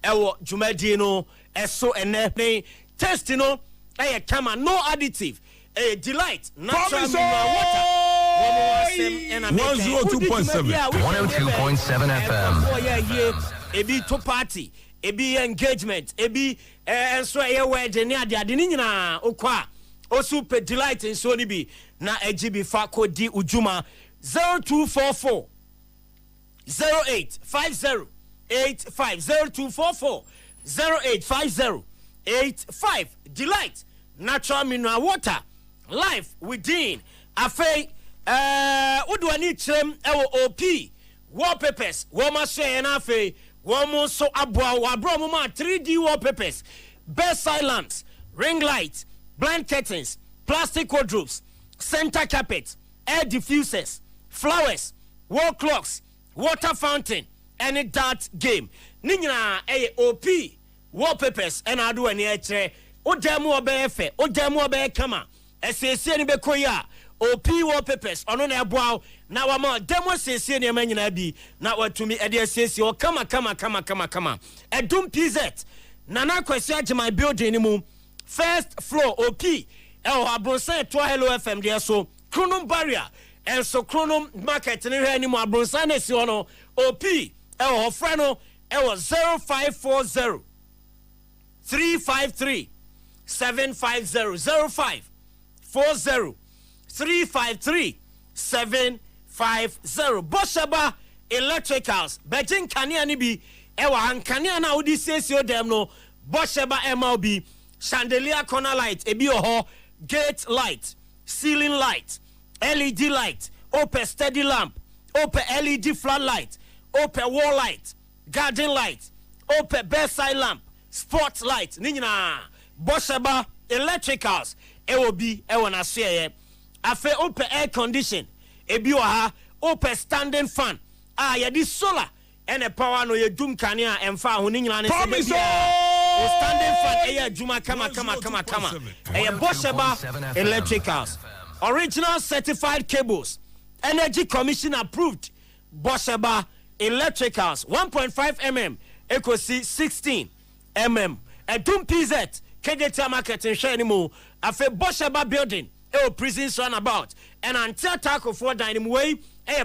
ewo dwumadi no eso ene taste no kama no additive delight natural mineral water 102.7 FM. Ebi to party ebi engagement ebi enso wedding ne ade ni nyina okwa o super delight enso ni bi na egibi fa kodi ujuma 0244 0850 85 0850 85 delight natural mineral water life within afei udwani chrem ewo op wallpapers woma share na afei womo so aboa wabro mo ma 3D wallpapers best silence ring light blind curtains plastic wardrobes center carpet air diffusers flowers wall clocks water fountain any dart game ninyina op wallpapers and adu ani ekre odemu obefe odemu obe kama esiesie ni bekoya op wallpapers ono na eboa na wama demo esiesie ni amanyina bi na watumi ede esiesie o kama edum pz nana kwesi agema building ni mu first floor op abronsan to hello fm there so Kronum barrier and so Kronum market ni hwe ni mu abronsan na si ono op ofra no 0540 353 750 0540 353 750 Bosheba Electricals Beijing Kania ni bi ewa hankania na odi sesio dem no Bosheba MLB chandelier corner light ebi oho gate light ceiling light LED light open steady lamp open LED floodlight open wall light garden light open bedside lamp spotlight ninyina Bosheba Electricals ewobi ewo na so afe open air condition ebi ha open standing fan ya di solar ene power no ye dum kania emfa ho ninyina ne se standing fan juma kama Bosheba Electricals original certified cables energy commission approved Bosheba Electricals 1.5 mm equals 16 mm edum pz KDT market in Shenimo afe Bosheba building prison runabout and until tackle for dining way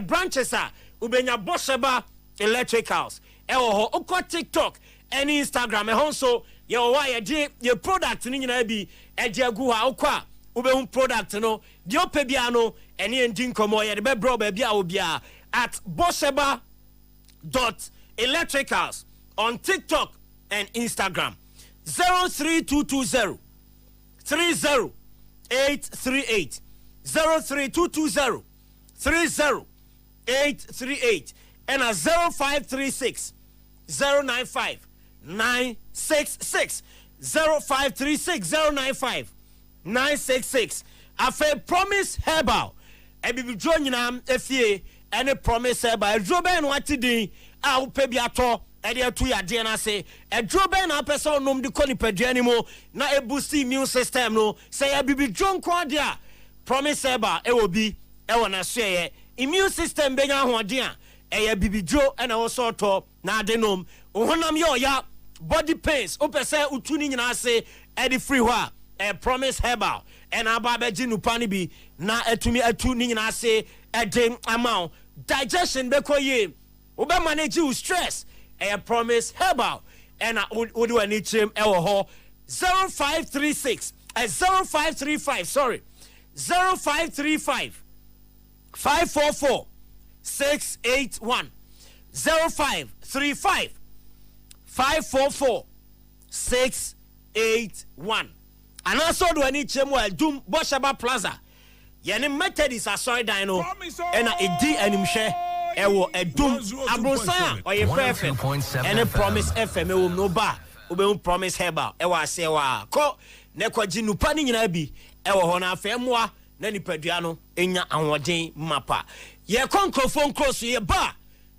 branches are ubenya Bosheba Electricals oko TikTok and Instagram also your wire your product ni nyina bi agu ha okwa ube product no di opebiano ene endin komo ye be bro ba bia obia at bosheba.electricals on TikTok and Instagram 03220 30838 03220 30838 and a 0536 095 966 0536 095 966 afe promise herbal ebibi dronyina efie ene promise herbal drobe no atidin a upebi ato ede atu yade na se drobe na pesa onom de koni padua mo na e boost immune system no say ebibi dronko de a promise herbal e obi e wona so ye immune system benya hoden a e bibi dro ena wo so to na adenom ohonam ye oya body pains opese utu ni nyina se edi free ho a promise herbal and ababeji nupani bi na etumi atu ni nyina se eden amount digestion be koye obe manage you stress promise herbal and odu ani chem ewo ho 0536 0535 sorry 0535 544 681 0535 544 681 and also do any chemo dum Bosheba Plaza yene Methodist asoy dan no and edi animhwe ewo edum abrosan oye perfect and promise FM ewo no ba obe promise herbal ewo ase wa ko ne kwaji nupa ni nyina bi ewo ho na afemoa na nipadua no enya anwoden mapa ye konkrofon cross ye ba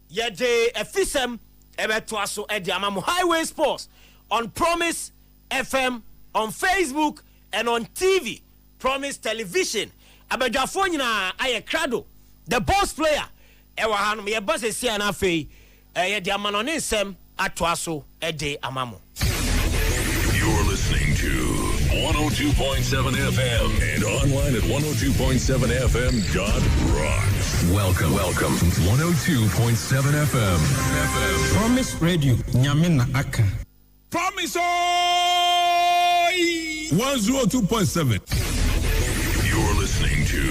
ye de efisem ebeto aso edi amamu highway sports on Promise FM on Facebook and on TV Promise Television abadwafo nyina aye krado the boss player ewa hanom ye boss esi ana afei ye de amanone nsem atwaso ede amamo. You're listening to 102.7 FM and online at 102.7fm.rocks. Welcome to 102.7 FM. Promise Radio, Nyamina Aka. Promise 102.7. You're listening to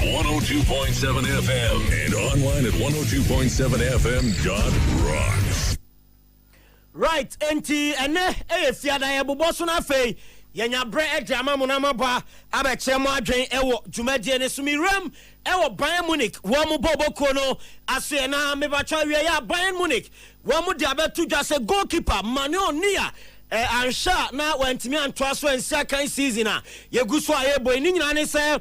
102.7 FM and online at 102.7fm.rocks. Right, enti ene fiada ya buboso na fei yenya bre edama munama ba abeche mo adwen ewo dwumadie ne sumiram ewo Bayern Munich wo mu boboko no aso na mebacha wie ya Bayern Munich wo mu dia betu dwa se goalkeeper Manuel Neuer ansha na wantimi antoa so ensia kan season a yeguso ayebo ni nyina ne se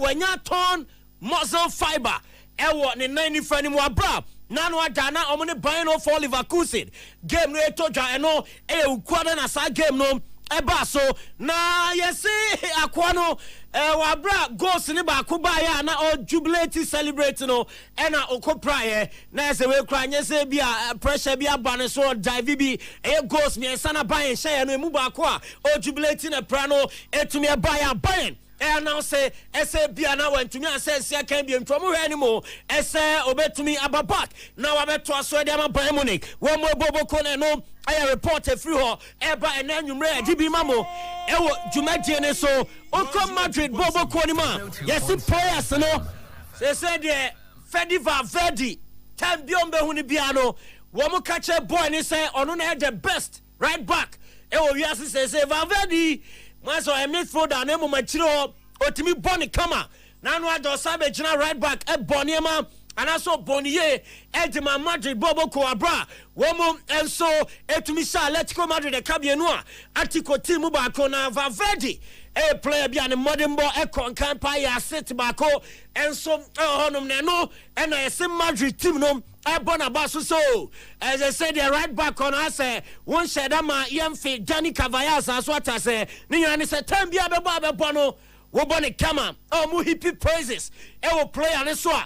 wanya ton muscle fiber ewo ne 90 ni mu abra nanu adana omone Bayern for Leverkusen game no etoja eno ukwada na sa game no eba so na yesi akwa no wabra goals ni ba ko ba ya na o jubilate celebrate no ena okopra ye na se we kra nyese bia pressure bia ba ne so dive bi goals mi sana Bayern share no emu ba ko a o jubilate na pra no etumi ba ya Bayern now say bia na wantumi ase sia kan bi ntwomo hwe animo obetumi ababak na wabeto aso de ama Bayern Munich wo mo boboko ne no aya report free ho eba enanwumre agibi mamo ewo dwumadie ne so Oko Madrid boboko ni ma yes players no say de Fedi Valverde time bi ombe hu ni bia no wo mo kache boy ni say ono na the best right back ewo wiase say Valverde Maso midfielder na emu machiro otimi boni kama na no ado sabe gina right back e boni ma anaso boniye edima Madrid boboko abra womo enso etumi sha Atletico Madrid de kabienu a atiko team ba ko na Valverde player bi an modern ball e konkan pa ya sit ba ko enso honum ne no e na ese Madrid team no Bona basu so as I said the right back on us one shedama yemfi Danny Cavayas as what I say ni yani say time bia be bono wo boni kama mu hippie praises e wo play and so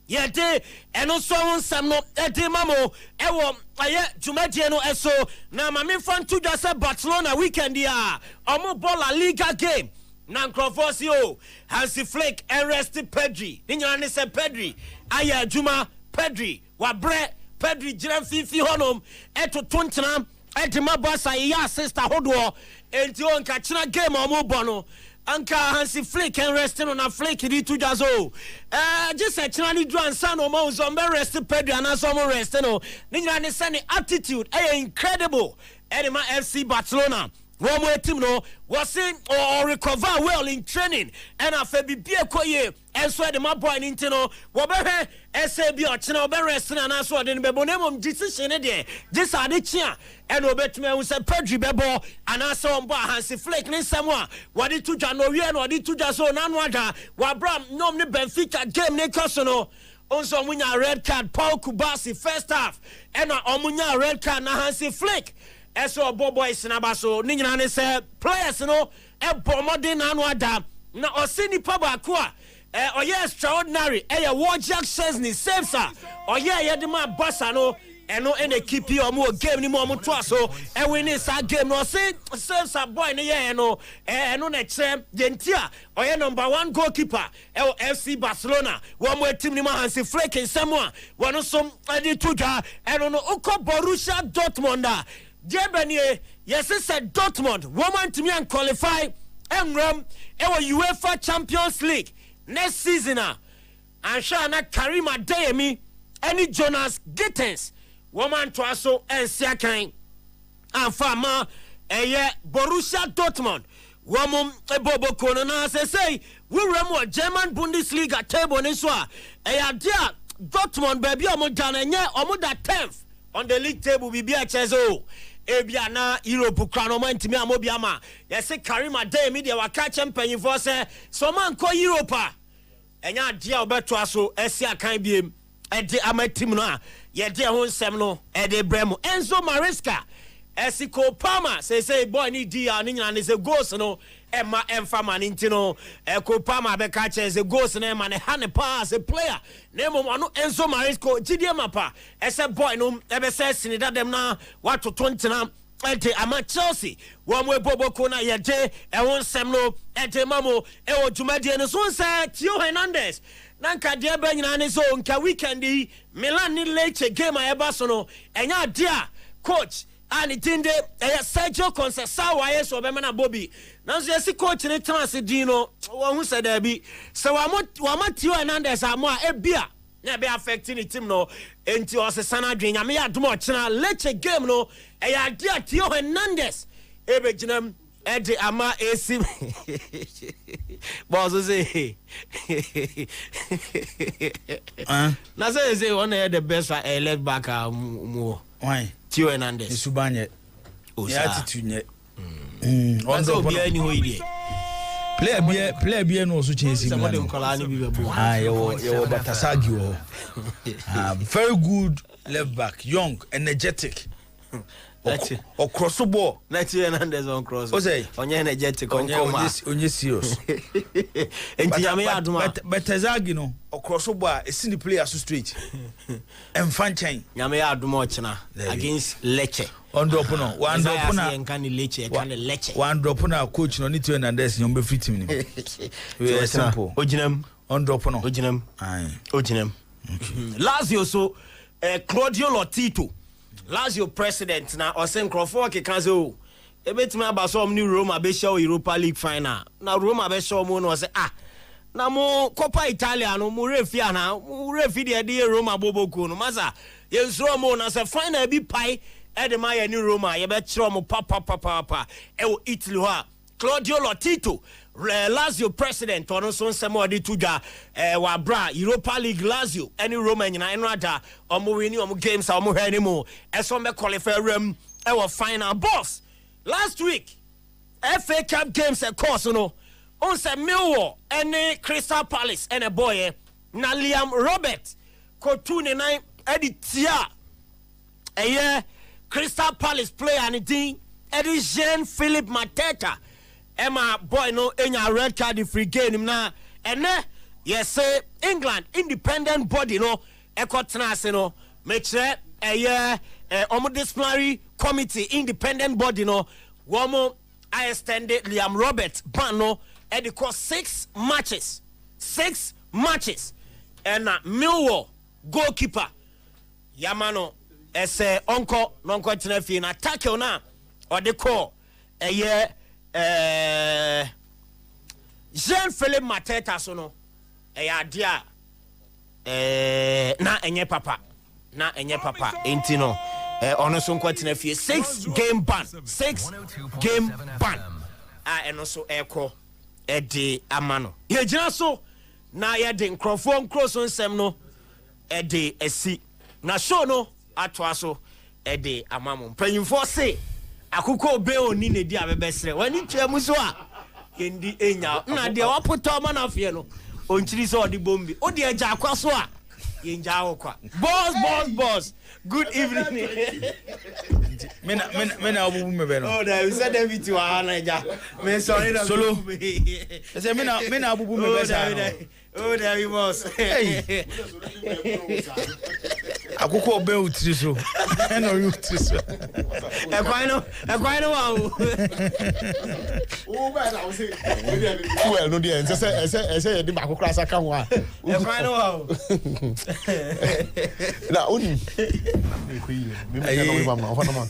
ye de eno so nsam no e de mamo e wo aye dwumadie no eso na ma me fan to just Barcelona weekend ya omo ball La Liga game na Nkrofosio Hansi Flick arrested Pedri ni yani say Pedri aya juma Pedri wabre Pedri jiran fifi honom eto tontena edema bossa ya sister hodo enti on ka kina game omo bono anka Hansi Flick and resting on a Flick di to jazo just a kina ni dran san o mo zombe rest Pedri ana so mo rest no ni nyina ne send attitude incredible edema FC Barcelona one more team no was in or recover well in training and after be koye and so the my boy intino wobehe SAB or china be resting and so den bebonemum decision there this are the chia and obetme who said Pedri bebo and also on bar Hansi Flick ni samwa wadi to January and wadi to jaso nanwada wabram nom ni Benfica game ne kosono onso munya red card Paul Kubasi first half and omunya red card na Hansi Flick eso boys na baso ni nyina ne say players no e bomode na anu adam na osini paba ko a oye extraordinary Wojak Szczesny save sir oye yedema bossa no eno ene keep you omo game ni mo to aso e win sa game no say save sir boy ne ye no eno na chem dentia oye number 1 goalkeeper FC Barcelona wo mo team ni ma Hansi Flick nsemo a wono som adi tuja eno no uko Borussia Dortmund Jebenie, yes, said Dortmund, woman to me and qualify Emram, UEFA Champions League next season. And Shana Karima Dayemi, any Jonas Gittens, woman to also and Siakain, and Farmer, Borussia Dortmund, woman, a Bobo Konana, say, we remo German Bundesliga table in Swa, dear Dortmund, baby, Omodana, Omoda 10th on the league table, be a chezo. Ebia na Europe krano man timi amobiama yese Karima dey media waka champion for say so man ko Europe enya dia obeto aso esi akan biem e de amatim no a ye de ho nsem no e de bremo Enzo Maresca esi ko Palma say boy ni dia ni nyina ne say goals no Emma Enfama Nintino, Kopama Bekache as a ghost name and a honey pass a player. Name of Enzo Marisco, Gidiamapa, as a boy, no, ever says in that them now, what to 20 now. Ama Chelsea one way Bobo Kona Yaje and one Semlo ete Mamo Ewo Jumadi and so say Tio Hernandez Nanka dia Benyan so nka weekendi Milan ni Lecce game a Ebasono and ya dear coach and itinde Sergio Conceição yeso be na Bobby nanso yesi coach ni trans dino wo hu said there be so wa Tio Hernandez amo a ebia na be affecting the team no enti o se sana dwen nyame ya dum o chena Lecce game no e ya dia Tio Hernandez e be ginam e de ama AC boss say na say one of the best left back mo why Tio Hernandez Subanye ya attitude nye on do bi ani ho ide player bia no so chesi mi somebody nkola ni bi be bo yo Batasagi wo very good left back, young, energetic. Or cross the ball. Tio Hernandez on cross. Onye energetic onye serious. But Tazagi no or cross the ball is in the player so straight. And fan chain. Nyame adumo chena against Lecce. On drop no one drop na Lecce. One drop na coach no Tio Hernandez nyombe fit him. Very simple. Ojinem on drop no. Ojinem. Lazio so Claudio Lotito Lazio president na Osen Crawford ke kanzo ebetimi abaso omni Roma be show Europa League final na Roma be show mo no say na mo Coppa Italia no mo refi de Roma boboko no maza yensro mo na say final bi pai e de ma ya ni Roma ye be kire mo papa e wo Italy ha Claudio Lotito Lazio president ono so nsemo odi tuja wa bra Europa League Lazio any Roma nyina eno ada omo wini omo games omo hwe ni mo eso me qualify ram e wo final boss last week FA Cup games e course no on se Millwall any Crystal Palace and a boy na Liam Robert ko 29 editia Crystal Palace player and team Eugene Philip Mateta Emma boy no enya red card free game na ene yes say England independent body no ekotena no make sure omo disciplinary committee independent body no womo I extended Liam Roberts ban no e dey cause 6 matches and Millwall goalkeeper Yamano ese onko nonko tena fi na tackle na or dey call Jean-Philippe Mateta so no dia na enye papa enti no ono so nkwatena fie 6 game ban eno so eko de amano ye gina so na ye de nkrofo nkroso nsem no de asi na show no atwa so de amamo mpanyimfo se akụkọ obe oni ne di abebesere wani twemu so a kendi enya na de wapoto ma na fie no onchiri so odi bombi odi eja akwa so a yenja akwa boss good evening mena obubu mebe no oh da we said everything wa na eja me sorry na solo say mena obubu mebe sa oh da we boss akụkọ obe utiri so eno utiri so ekwan no wa o ba na o se well no dey ese ye di makokra saka ho a ekwan no wa o na oni me ko yi me me no ba ma o fa no ma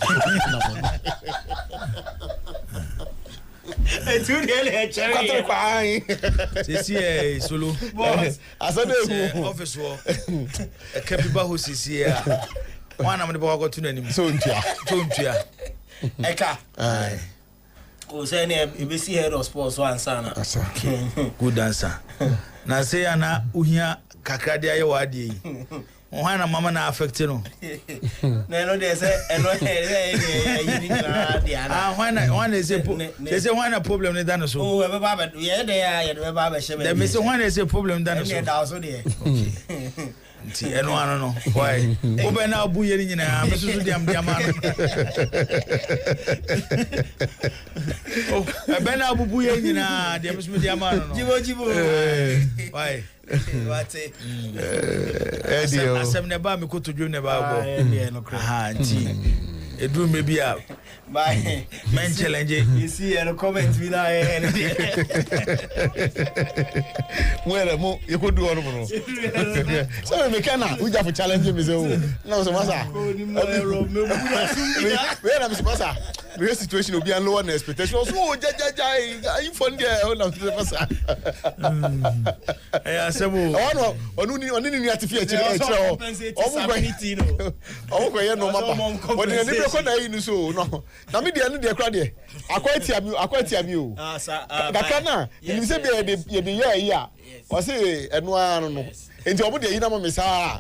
tu dele cherry kwatro kwa ai sisi solo boss asade hu office wo kepiba ho sisi a wana mde bako tu nanim so ntua eka ai o say ne ibesi head of sports one sana good answer na say ana uhia kakrade aye wade yi wana mama na affect no na no dey say eno yiri na dia na wana say wana problem ne dan so oh e baba ye dey ya ye baba shebe dem say wana say problem dan so ne da so dey nti eno ano no why obe na abu ye ni na me susu diam ano oh ebe na abu ye ni na diam susu diam ano no jibo why wate asem ne ba me ko to dwom ne ba bo nti edu me bia bye men challenge you see in the comment we na where mo you could do all no so me kana we just challenge me say no so masa where am masa the situation will be lower than expectation so jaja you fund there na masa eh asemo onu ni atifia chire o go ye no mapa but ni be ko na yi ni so no na me dia no dia kra dia akwati ami o dakra na ni se be ye de ye a o se eno anu no enti obo de yi na mo me sa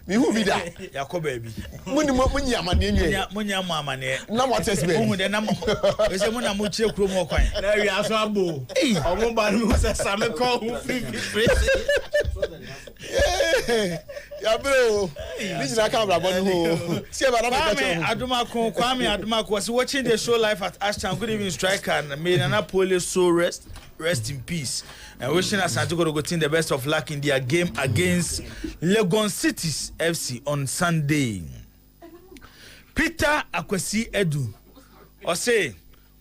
mi hu bi da yakoba bi munyi amane nwe munyi amane na mo test be hu de na mo we se mo na mo chire kuro mo kwan na wi aso abo omo ba no se same ko hu free ya bro ni jina ka bra bonu ho see ba na Kwame Adumako was watching the show live at Ashton. Good evening, striker, and may Nana Police so rest in peace, and wishing us Santiago team the best of luck in their game against Legon Cities FC on Sunday. Peter Akwesi Edu or say,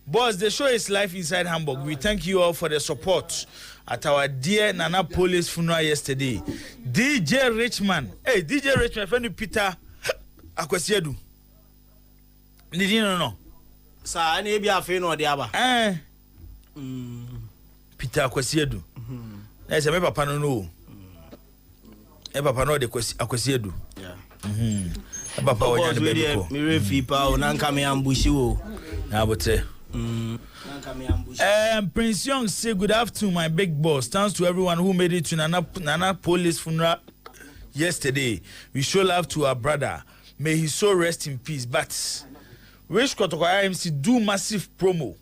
boss, the show is live inside Hamburg. We thank you all for the support at our dear Nana Police funeral yesterday. DJ Richman, hey DJ Richman, friend Peter Akwesi Edu. Did you know? Sa ani bi afi no de aba. Peter Akwesi Edu. Na se me papa no. E papa no de Akwesi Edu. Yeah. Papa o nya de be ko. Me refi pa o na nka me ambushi wo. Na bote. Prince Young say good afternoon my big boss. Thanks to everyone who made it to Nana Police funeral yesterday. We show love to our brother. May his soul rest in peace. But Wish Kotoko IMC do massive promo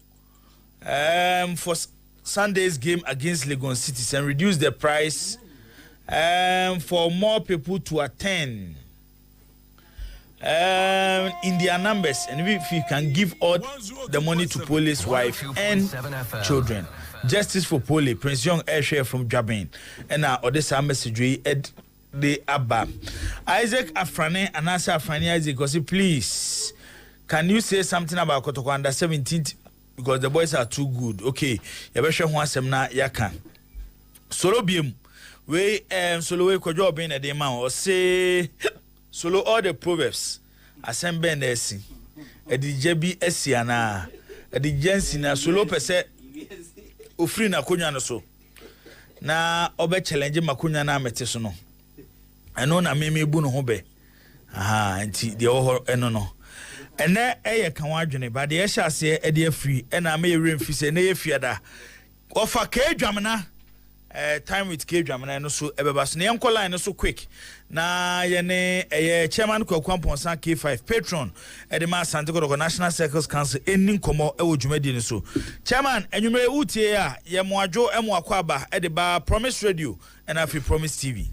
for Sunday's game against Legon Cities and reduce the price for more people to attend in their numbers, and if you can give all the money to Poli's wife and children. Justice for Poli, Prince Young Airshare from Jabin, and now Odessa message Ed de Abba Isaac Afrane and Asa Afrane Isaac because please. Can you say something about Kotoko under 17 because the boys are too good? Okay, you better show one semna yaka. Solo biem, we solo we kojo being a demand or say solo all the proverbs. Assemble and esi. A DJB esiana. A DJensi na solo pese ufri na kunya no so. Na obe challenge makunya na mete no. Eno na meme bu no ho be. Aha, nti de o eno no. And there a can wadwene but the shall say a dear free and I may remfi say na fiada offer K Dramana time with K Dramana no so ebebas na yanko line no so quick na yene chairman Kwampon San K5 patron e de ma Santiago National Circles Council enin komo e wo dwumadi ni so chairman enwumere utie a ye mo adwo e mo akwaba e de ba Promise Radio and afi Promise TV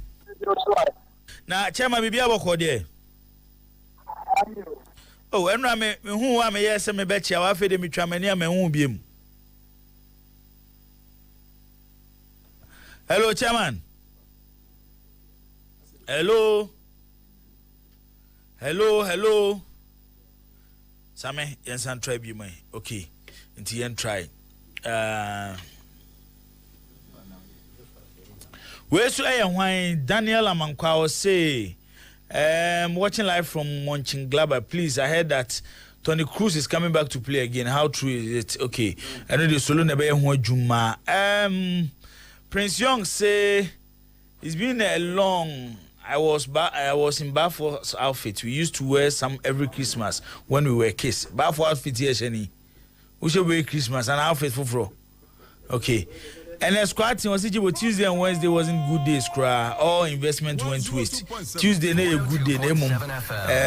na chairman bibia boko de oh, and I who am a yes, and me bet you have fed me tramania, me won't be him. Hello, Chairman. Hello. Sammy, yes, and try be my okay. Until you try. Where's why Daniel Amankwa say? Watching live from Mönchengladbach. Please, I heard that Tony Cruz is coming back to play again. How true is it? Okay. I know the solo never Juma. Prince Young say it's been a long. I was in Bafo's outfit. We used to wear some every Christmas when we were kids. Bafo outfit here, Shani. We should wear Christmas and outfit for. Okay. And the squad team was Tuesday and Wednesday wasn't good days, cry. All investment went waste. Tuesday a good day,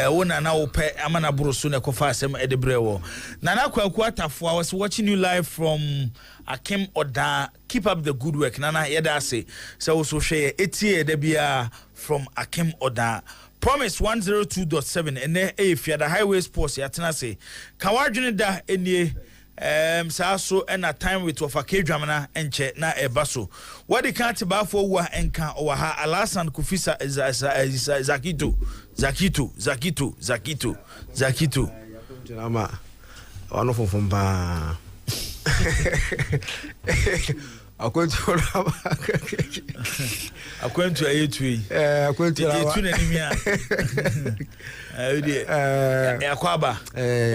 one and now pay Amana Brosuna Kofasem Edebrewo. Nana Kwata, I was watching you live from Akim Oda. Keep up the good work, Nana Yeda say. So share 80 debia from Akim Oda. Promise 102.7 and if you had a highway sports yatena say kawadwene da enie so and a time with of a K-drama enche na ebaso what the can't ba for wa enka or ha alasan kufisa is zakito Ama ono fofo ba akwentu ayetui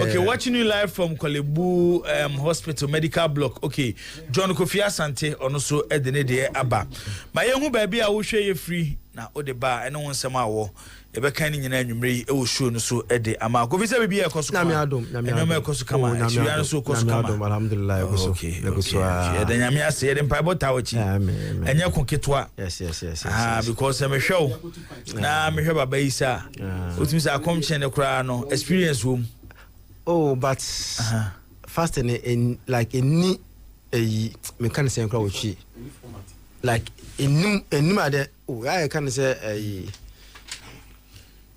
okay, watching you live from Kolebu Hospital Medical Block. Okay, John Kofi Asante ono so edene de aba ma yehu ba bia wo hwe ye free na o de ba ene won sem awo e be kan nyina anwumre e wo show no so ede ama Kofi se bia ekoso na me adom kama na so koso kama alhamdulillah ekoso ekoso e de nyame ase e de mpa bota wachi enye konketwa yes because me show na me hwe baba isa otimi say akomchen ne kra no experience wom but fast in like any me can say kra wachi like enim ade I can say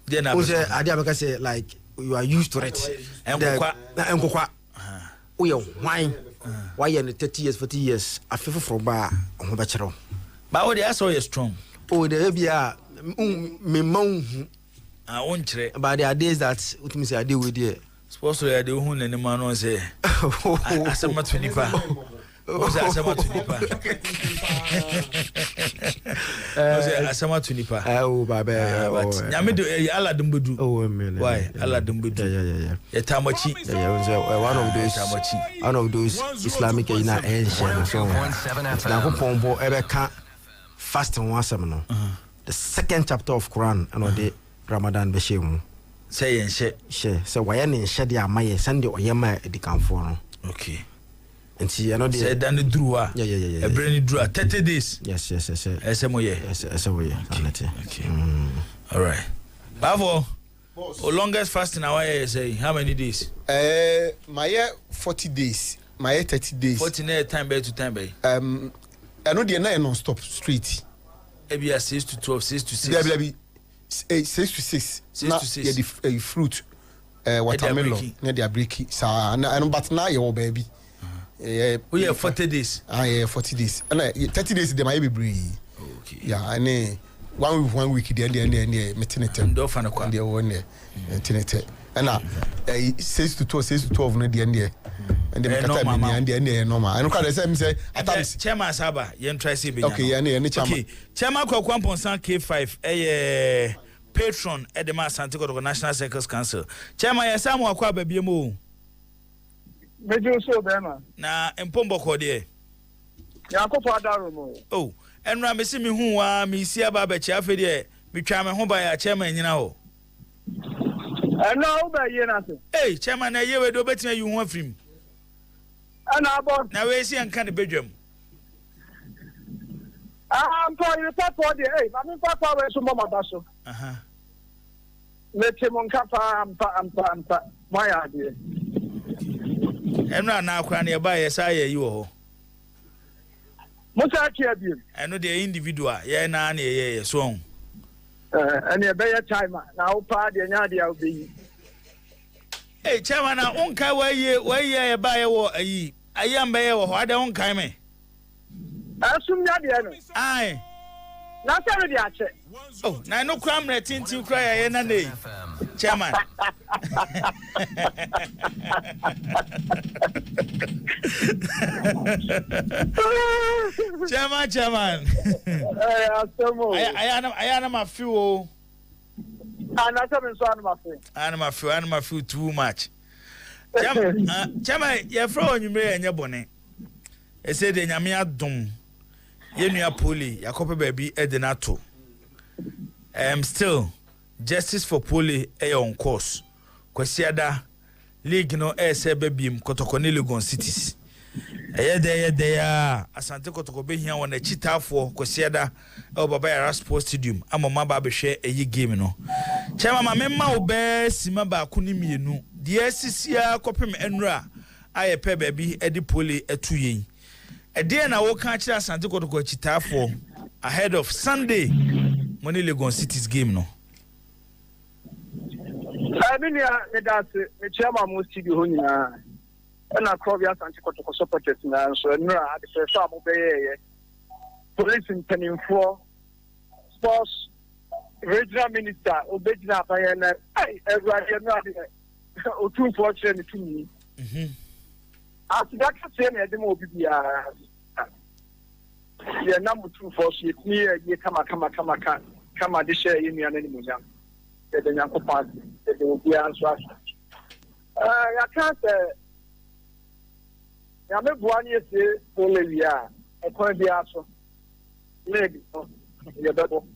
then I say like you are used to it enkokwa we wine why in 30 years 40 years afefo from ba ho be kire ba we dey so you strong there bia me man won kire but there are days that what me say I deal with there supposed to dey hu nani man no say asema to nipa asema to nipa baba nyame do ala dumbudu why ala dumbudu ya tamachi one of those Islamic na ancient so na ko pombo ebe ka fasting one sem no the second chapter of Quran and the Ramadan be shemu say so why na nhye de amaye send the oyema edikanfo no okay. And see, I know the said and drew. Yeah. A brainy drew 30 days. Yes. Okay. All right. Bavo. Longest fasting I say how many days? My 40 days. My 30 days. 40 time by to time by. I know the night non-stop straight. Maybe 6 to 12, 6 to 6. Maybe 6 to 6. 6 to 6. Yeah, the fruit. Watermelon. Yeah, they are breaking. So I know, but now you baby. Yeah, 40 days. 40 days. And 30 days they might be brave. Okay. Yeah, I know. 1 week the end maternity. And off and a quantity one there. Maternity. And 6 to 12 no the end there. And the normal. I know can say I thought Chairman Saba, yen try see be. Okay, yeah, chairman. Okay. Chairman Kwakwamponsan K5 patron at the Santiago National Circus Council. Chairman Yasamu akwa baby mo. Mejo so bema. Na empombo ko de. Yakopo adaro mo. Oh, enra me si me hu wa me si aba ba chia fe de me twa me ho ba ya chairman nyina ho. Enra u ba ye na se. Hey, chairman na ye we do betina yu ho afrim. Ana abo. Na we si anka ne bedwam. I'm for you papa de. Hey, na me papa we so mama da so. Let him on kapa ampa. My idea. Enra na akwa na ye ba ye sa ye yi wo. Musa kia bi. Eno de individual ye na na ye so on. And ye be your time na o pa de nya de obi. Hey, chairman na onka wa ye ba ye wo ayi. Ayam be ye wo ho ade onka me. Asum nya de no. Ai. Na se de ache. Oh, na no kram na tintin kra ye na nei. Chairman. Chairman. I am a few. I'm a few too much. Chairman, you're from you may and your bonnet. I said, Yamia Dum. Yenua Poli, Yakope baby, Edenato. Still, justice for Poli on course. Kwesiada league no SBBM Kotokoni Legon cities. There Asante Kotoko be here on a cheetah for Kwesiada Baba Sports Stadium. I'm a maba share a ye game no. Chama mamma obe simaba kunimi no. The SCCA copy enra. I a baby Eddie Poli a 2 year. A day na wo catch Asante Kotoko cheetah for ahead of Sunday. money Legon City's game no. I mean, that's the chairman most to be honing. And I call the anti-Kotoko supporters now, so no, at the first time, police in Penning for sports regional minister, Obedina Payana, everybody, or 2 fortune to me. After that, I didn't know the number 2 for she near ye come, this year in the animal. The young party, the will be answered. I can't say. I remember 1 year only, I can't be asked. Leg, your double.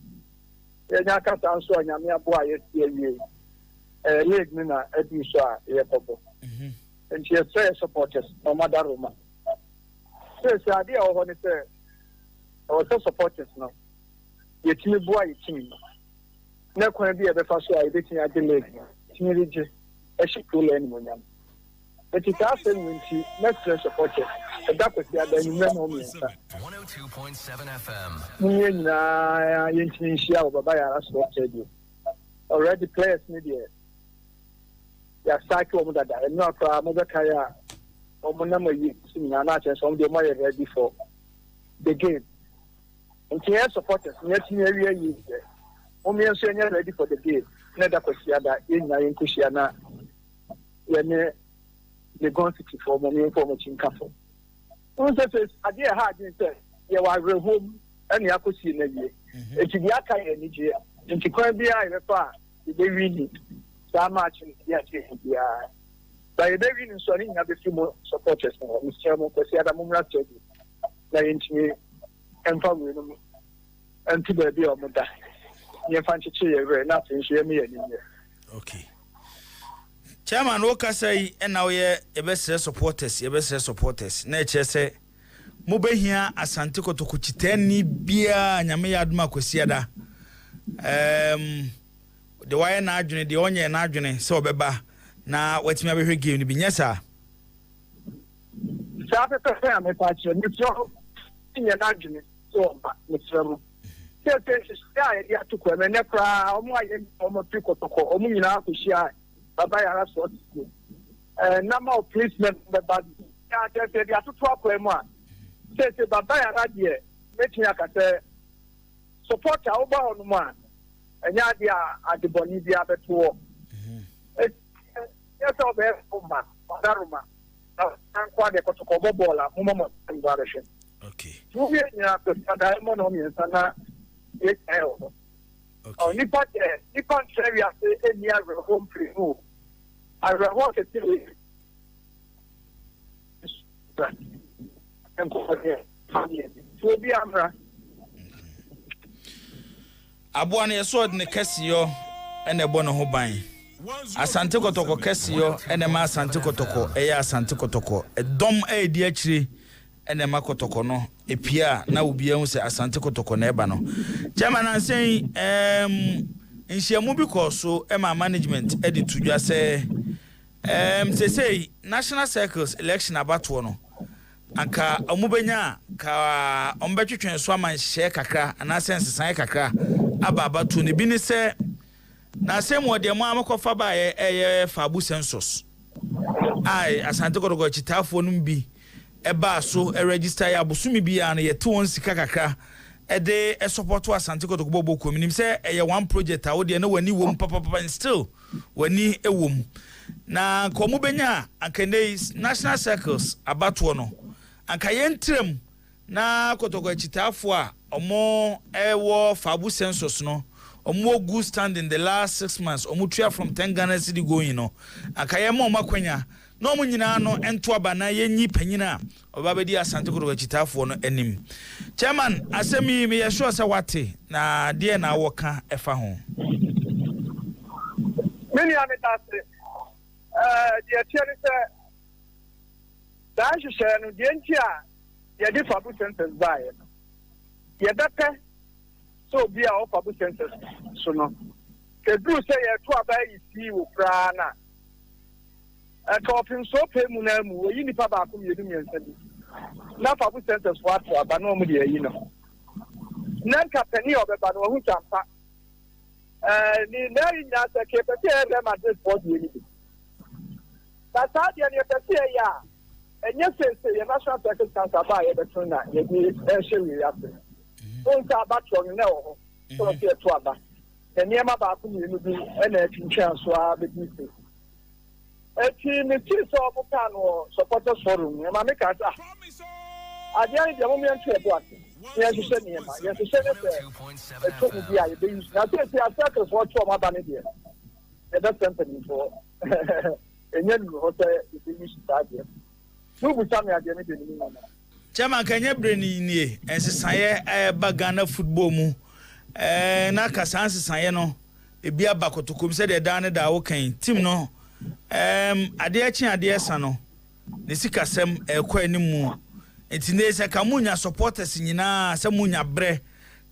The can't answer, and I'm a boy, leg, Nina, Edisa, a couple. And she has said supporters, no matter Roma. Says the idea of what it said. I was supporters now. Yet me boy, team. No can be a first way, beating at the leg. Teenage, a ship cool anyone. But it has when she next supporters. That was the other moment. 102.7 FM. Already players media. Ya cycle that and not Mobakaya or Monama Sinana, some they might ready for the game. And she has supporters, yet in area you only ready for the game. Never Kosiada in Kusiana when the Gon City for money information couple. One says, I dear hard in say, you are home and Yakusi in a year. It's the Yaka energy, and she can't be I refer, they really. So much in the by the reason, so I have a few more supporters. Mr. Mokosia, Mumra, and to the deal of that. You find it nothing, share me anymore. Okay. Chairman Walker say, and now ye best supporters, Nature say, Mube here as Santico to Kuchiteni, Bia, Yamea Adma Kosiada. The wire Narjune, the Onya Narjune, so beba. Now, what's me ever give you? Yes, sir. Sabe para me parte, me só tinha Narjune, so Mr. Say, ya to come and nepra, omo pico to ko, omo nyina akushia, baba ya so. Number of policemen, but ya say ya to talk with moi. Say baba ya radie, make me aka support ya oba on man. And ya dia at the Bolivia beto. Yes, all there, Daruma. I'm quite a Kotokobola, Mumma, and Barashin. Okay. You have to Diamond on your son. Oh, Nippon, Cherry, any other home free move. I want to tell you. And go ahead. So be Amra. Abuane so de kesiyo ene bono ho ban asante kotoko kesiyo ene ma asante kotoko eya asante kotoko edom edi akiri ene ma kotoko no epia na obia hu se asante kotoko na eba no chairman ansei nhyiamu bi koso ema management edi tudwa se say national circles election abato no anka omubenya ka ombetwetwen so aman hye kakra ana sense san kakra ababa to ne bi ni se na sem wo de mo amakofa ba ye fabu census ai asante kodogo chitafo no bi eba so register ya bosumi bi ya na ye to on sika kakra ede support asante kodogo bobo kominim se ye one project a wo de na wani wom papa and still wani ewom na komubenya ankene national circles abato no anka yentrem na kotogo chitafo a omo ewo fabu census no omo good stand in the last 6 months omo tria from 10 Ghana city going no anka yemo makwanya no omo nyina no ento aba na yenyi panyina obabedi asante kotogo chitafo no anim chairman asemi me yesho se wate na de na woka efa ho many ametase the theory say that you share no the entia ye dey fabu census by ye better so be our fabu census so no ke do say ye to aba isi wo kra na talking so pay mu na mu yi ni pa ba ko mi edu mi nsadi na fabu census what aba no mu de yi no na kapani obeba no hu champa ni na nya se ke pe se Real Madrid sport ni ta ta dia ni pe se ya enye se ye national circle cancer ba ye beto na ye bi ehwe ya pe on ka ba to ni na wo so se to aba eni ma ba ku ni bi na atwintwa so a be bi se eti ni ti so mo ka no supporters forum e ma me ka sa adia ni de mo mi ntwe do ate ye se ni ma ye se ne se to bi a ye be use na se a circle for to ma ba ne de e da company for enye ni ho se be use that there Nubu chami ade ne de ni na Chama kanye breni nie ensesaye ba Ghana football mu na kasanse saye no ebi abakotokom se de da ne da wo kan team no ade achi ade esa no ne sikasem ekọ animu entine se ka munya supporters nyina se munya bre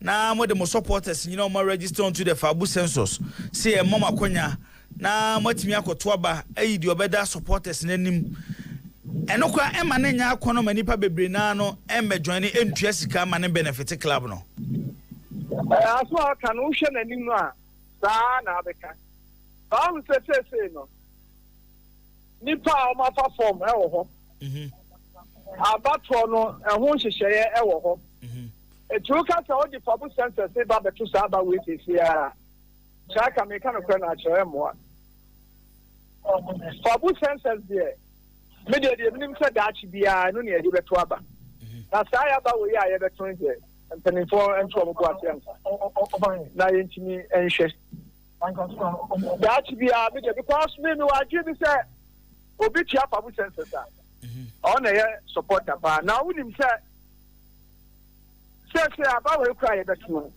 na mo de mo supporters nyina mo register onto the Fabu census se e mama konya na matimi akoto aba ayi de obeda supporters nanim eno kwa ema na nya akono manipa bebre na no embe join entua sika ma ne benefit club no aso aka no hwe nanim no a saa na abeka ba hu se no nipa o ma fa form e wo ho abato no ehun hyehyeye e wo ho etu ka sa o di Fabu census se ba betu sa ba we sisi a chaka me ka no kwa na chere mo Fabu census there me de nim se dachi bia no ne edi beto aba na sa ya ba we ya ye beto nje mpeni for entro mo kwa tian na ye ntimi enhwe dachi bia me de because me no agi bi se obi tia Fabu census a on ye supporter ba na unim se aba we kwa ye beto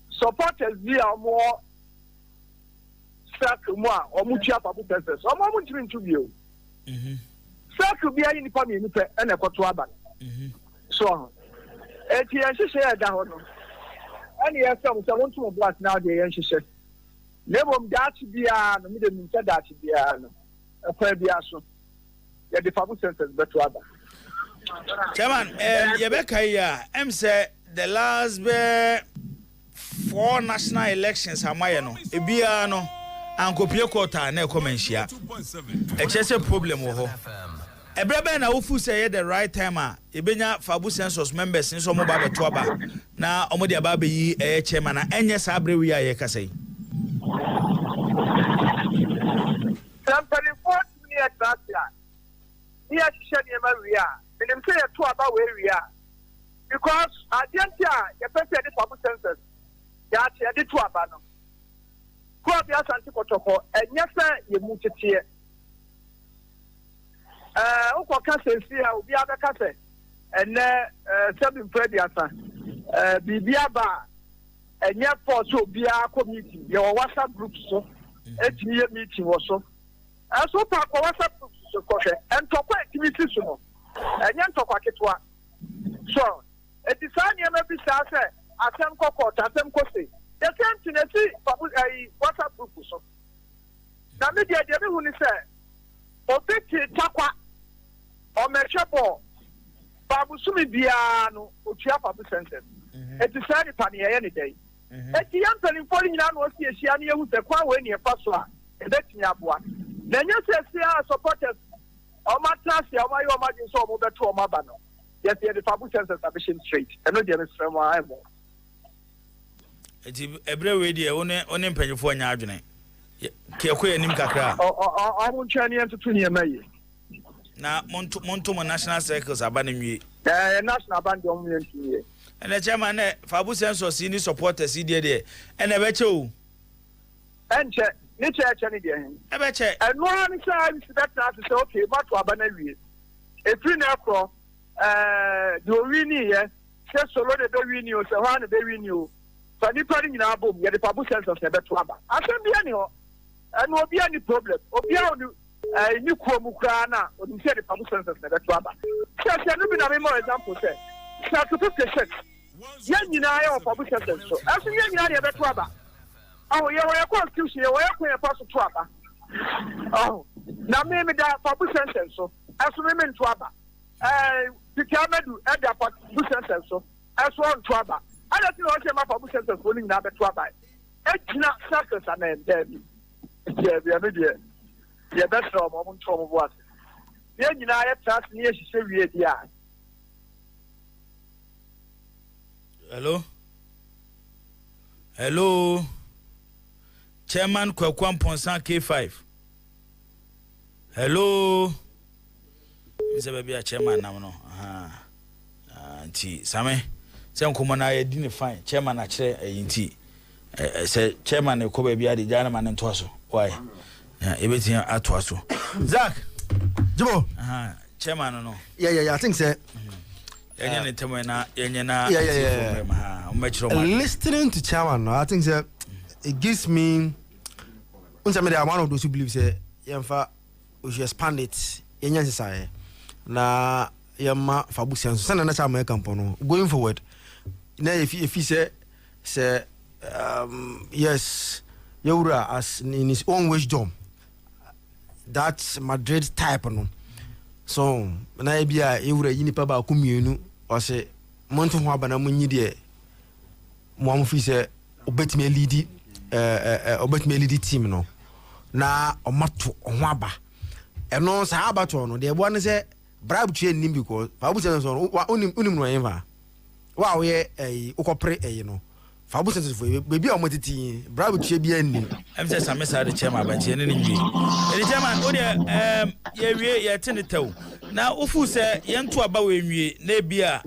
supporters dia mo circle mo a omu tia Fabu census omu ntimi ntu bio circle bia yi nipa mi nipa na ekoto aba so eti yan hyehyɛ ya da hɔ no ani ya sɛ mo wonto mo blast na de yan hyehyɛ lebom dachi bia no mi de mi sɛ dachi bia no ekwa bia so ya de Fabu census beto aba Chairman ye be kai ya em say the last be 4 national elections amaye no ebia no ankopie kota na ekomenhia e chese problem wo ho ebrebe na wo fu say the right time a ebenya Fabu census members nso mo ba beto aba na omo de aba be yi chairman na enye sa abrewi ya ye kasai company 4 years last year he had said ye maria and say to aba we ria because agentia ye pese the Fabu census ya tie de to aba no ko bia santi kotoko enye se ye mu tete uko ka sensi ha obi abeka se ene seven prediasa bibia ba enye force obi a committee ye WhatsApp groups so etimi ye meeting wo so aso pa ko WhatsApp groups so ko hwe entokwa activity so no enye ntokwa ketwa so etisani e ma bi sa se asem kokota asem kose the same thing as Fabu WhatsApp group so na me de be hu ni se obeti takwa o mechebo Fabu sumi bia no otua Fabu census eti sani pani ye ne dai eti yan tani fori nyina no osi ehia ne yehu se kwa we ne fa so a ebeti aboa na nya se supporters o matrasi o mayo ma jin so o mo beto o ma ba no yes the Fabu census ambition straight eno de me sremo aimo eti ebrewe de one mpanyefo anya adwene ke ekoye nim kakra o mo ntwani entutu ne maye na monto mo national circles abane nwie national band o mo nwie ene chairman na Fabu census ni supporters de ene be che o enche ni che ni de e be che eno an say that na say okay but to abana wie e free na akro do wini ye se solo de be wini o se ho na be wini o so ni pari nyina abom ye de Fabu census e be to aba asem bia ni ho eno obi ani problem obi a ni kuomu kra na oni se de Fabu census e be to aba se no bi na me more example say to 56 ye nyina ye Fabu census so aso ye nyina de be to aba awo ye wo constitution ye wo ye ko ye pass to aba na me da Fabu census so aso me to aba Pikamadu e da Fabu census so aso on to aba ada ti o se ma Fabu census ko ni na be to aba ejina circles and then yeah we are media yeah better on from what yeah you know I trust near she say we yeah. Hello Chairman Kwakwam Ponsan K5. Hello Mr. Baby a chairman now no anti same say nkomo na ye di ne fine chairman a kire ayinti say chairman e ko ba bia de jana man nto so why e betia ato so Zach Jibo chairman no yeah I think say yenye temo na listening to chairman no I think say it gives me I'm one of those who believe say yemfa we should expand it yenye nsai na yamma fabusian so na cha American pono going forward na if he say yes Yura as in his own wisdom that Madrid type no so na bia Yura yinipa ba kumienu o say monto ho abana munyi de mo am fi say obetime lead team no na omato ho aba eno sa abato no de ebo ne say bribe chain nim because fabu say so unim no yenva wa we ukopre no fabu say so baby o motiti bribe chain bia nim em say some say the chairman ba chain ni nwi the chairman o de ye ye tenetaw na ofu say yento aba we nwi na bia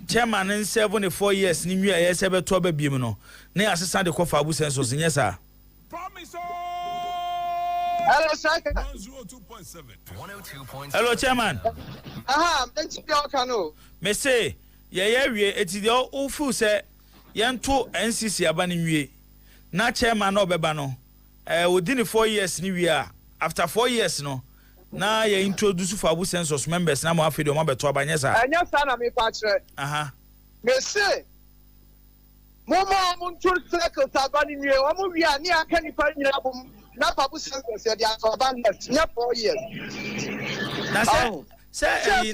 chairman in 74 years ni nwi ye say beto aba biem no na assistant de ko fabu say so nya sa Promise. Hello, Striker. 102.7. 102.7. Hello, Chairman. Thank you, me say, wie, eti de ofu say, yento NCC abani wie. Na chairman no beba no. Within 4 years ni wie after 4 years no. Na ye introduce Fabu census members na mo afede o ma beto abanye sa. Anya sa na me pa kire. Me say, Mama Muntur circle Tabani, Omo we are near Kenny Panyabum, Napabu Circle, said the abandoned, near 4 years. Say,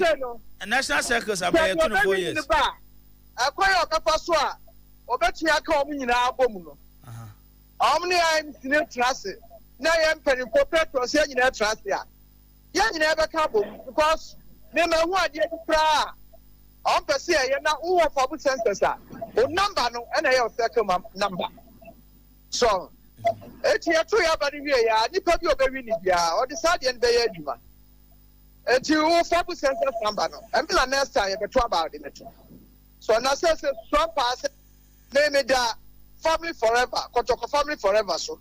national circles are by 24 years. I quite a Capasua, or bet you are coming in our bomuno. Omni I'm in a trust. Now I am penny for petrol, saying in a trust. Yeah, you never come because never one yet cry. On per se, you're not all Fabu census. O number no and I second number. So it's here to your body here, you probably be winning or the Sergeant Bay Eduma. And you Fabu census number no. And the next time you talk about it. So now says a strong pass, name it family forever, Kotoko family forever. So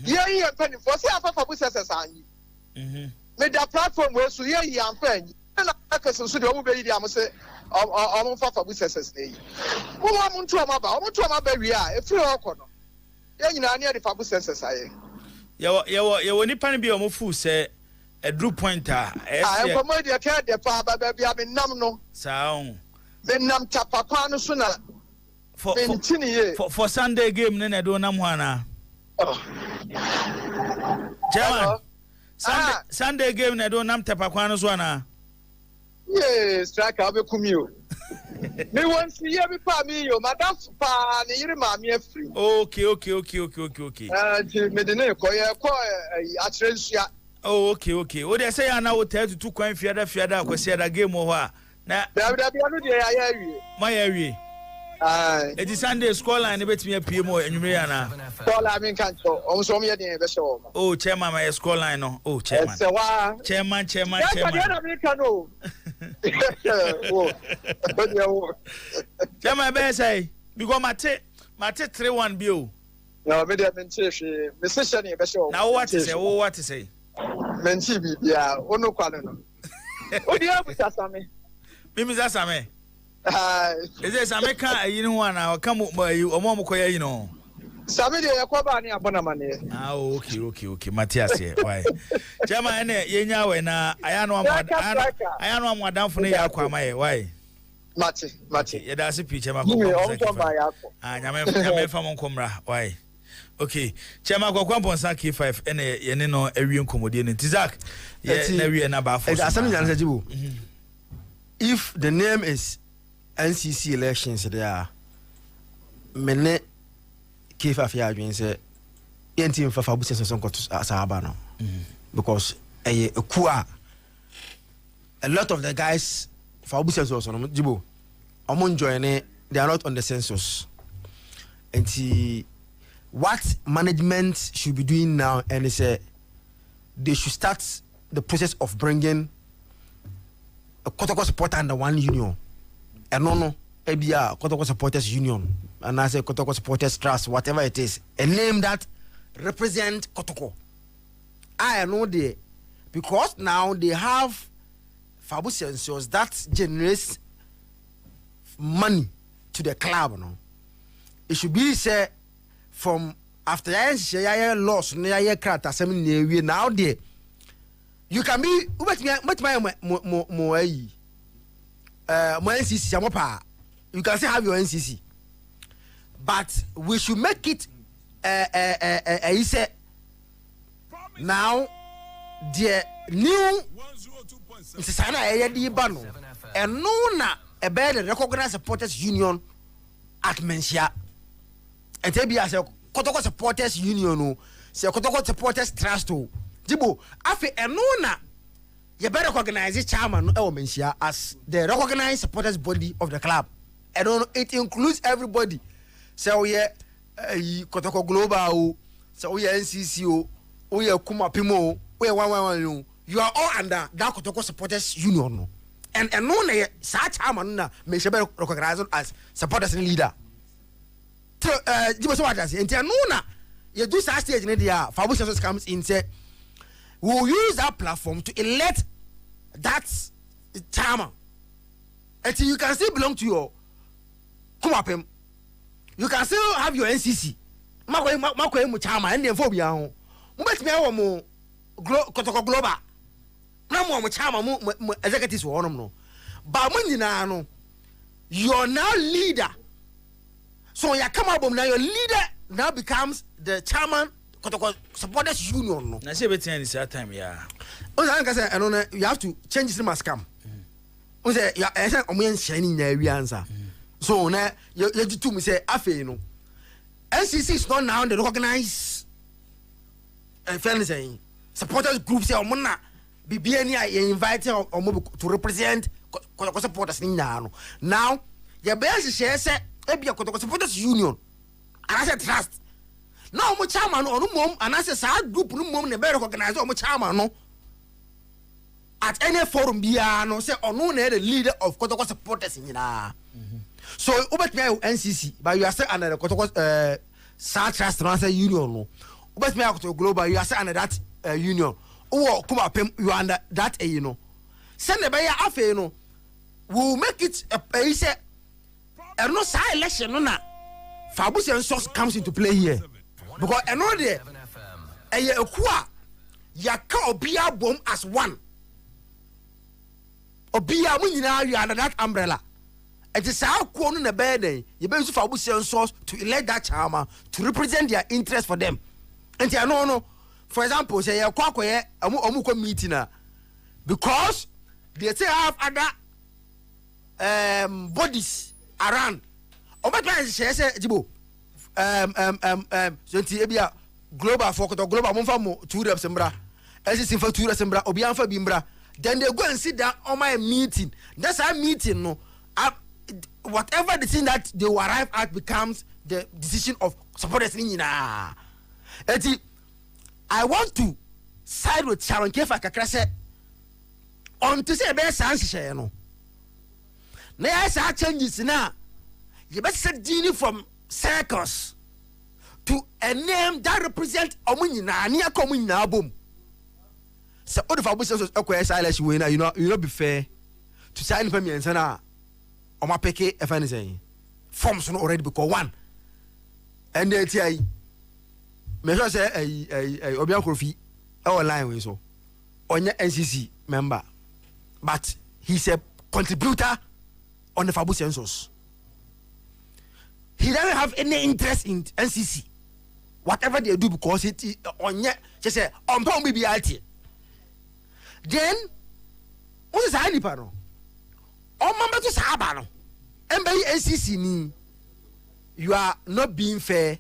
yeah, and penny for say Fabu census on you. Made that platform where so yeah, I'm paying. And I can so the obey, I must say. I'm for Fabu census day. Who want to am baby? If you are corner, you know, near the Fabu census. You nipa be omo fu say a drew pointer. I am from the care the father baby I been nam no. Sound. Then nam tapa pano sooner. For Sunday game then I do nam wana. Chairman. Sunday game I do nam tapa kwano swana. Yes, Striker I'll be you. Me want to hear me pa me yo, madam pa ni yiri ma me free. Okay. Me de ne ko ye ko atrensia. Oh, okay. What they say na wo tell to kwan fiada akwese da game ho a. Na da anu de ya wie. Ma ya wie. It is Sunday score line betimi apie mo enwumre ya na. Score line me kan so, o so me de be show. Oh, chairman my score line no. Oh, chairman. Chairman. Ya me kan no. Chairman be say because mate 3-1 bio. No, me de menche hwe. Me session e be show. Now what to say? Menchi bibia, ono kwano no. Odi abuta same. Mimi za same. Is there some you know one I'll come or mom you know. Sammy de Yakobani Abonamane. Okay, Matthias here. Why? Chairman, Yenya, na I know Madame for Yakwama. Why? Mati. Yeah, that's a picture. I'm from Comra. Why? Okay, Chairman Kwakwam Saki 5 and Yenino Arian Comedian Tizak. Yes, if the name is NCC elections, there are many Kefa Fia Adwin say team for Fabu sensos on Sahaba no. Because a kua a lot of the guys Fabu sensos on Jibo among joining they are not on the census. And what management should be doing now and they say they should start the process of bringing a Kotoko supporter under one union. And no, ebia Kotoko supporters union, and I say Kotoko supporters trust, whatever it is, a name that represent Kotoko. I know they, because now they have Fabu census that generates money to the club. No, it should be say from after I lost near crata seminary now there. You can be more NCC. You can still have your NCC, but we should make it now the new Sana Ayadi Bano and no na a better recognized supporters union at Mensia and maybe as a Kotoko supporters union, say Kotoko supporters trust to Jibo afi enona you better recognize the chairman Mensia as the recognized supporters body of the club. And it includes everybody. So yeah, Kotoko Global, so we NCCO, we Kuma Pimo, we one. You are all under that Kotoko supporters union. And no such chairman may be recognized as supporters and leader. So Jibo so what I say, and no you do such stage in India. Fabu Sensos comes in say we'll use that platform to elect that chairman. Until you can still belong to your Kumapem. You can still have your NCC. Makwe chairman and the phobia. Mubet me mo Kotoko Global. No more chairman executives for no. But when you're now leader. So you come up now your leader now becomes the chairman Kotoko supporters union. No. Na say betin this time yeah. You have to change the scam. You say you are omo shining na wi answer. So na you do me say afa no. NCC is not now the recognized friend saying supporters group say omo na bibia ni I invite omo to represent Kotoko supporters ni na. Now your best share say e bia Kotoko supporters union. And I said trust. No omo chairman no mom and I say sa group no mom na be recognize omo chairman no. At any forum no say ono na the leader of Kotoko supporters in so ubet me NCC but you are still under the Kotoko South Trust Transfer Union no ubet me Kotoko Global you are still under that union or come up you are under that you know send the buyer afa you know we'll make it a say no say election no na Fabu census comes into play here because no there a kwa yaka obia bom as one obia mu nyina you under that umbrella. It is how kwonu na beden you be use Fabu census to elect that chairman to represent their interest for them. And no for example say ya kwa koye omu ko meeting na because they say have other bodies around. Obetwa say Jibo so nti ebia global for global mo fa mo two reps mbra SC for two reps mbra obi anfa bi mbra. Then they go and sit down on my meeting. That's our meeting, no. Whatever the thing that they will arrive at becomes the decision of supporters. I want to side with Sharon Kefa Kakrase on to say best answer, no. Now I changes now. You better set Dini from circus to a name that represents Omunina, near Comunina boom. So all the Fabu census okay silence you know be fair to sign for me and sana on my peke if anything forms not already because one and then I measure say a Obian Kofi our line with so on your NCC member but he's a contributor on the Fabu census. He doesn't have any interest in NCC whatever they do because it on your just say on pound BBIT. Then what is any pano? Oh, Mamba to Sabano. NCC ni you are not being fair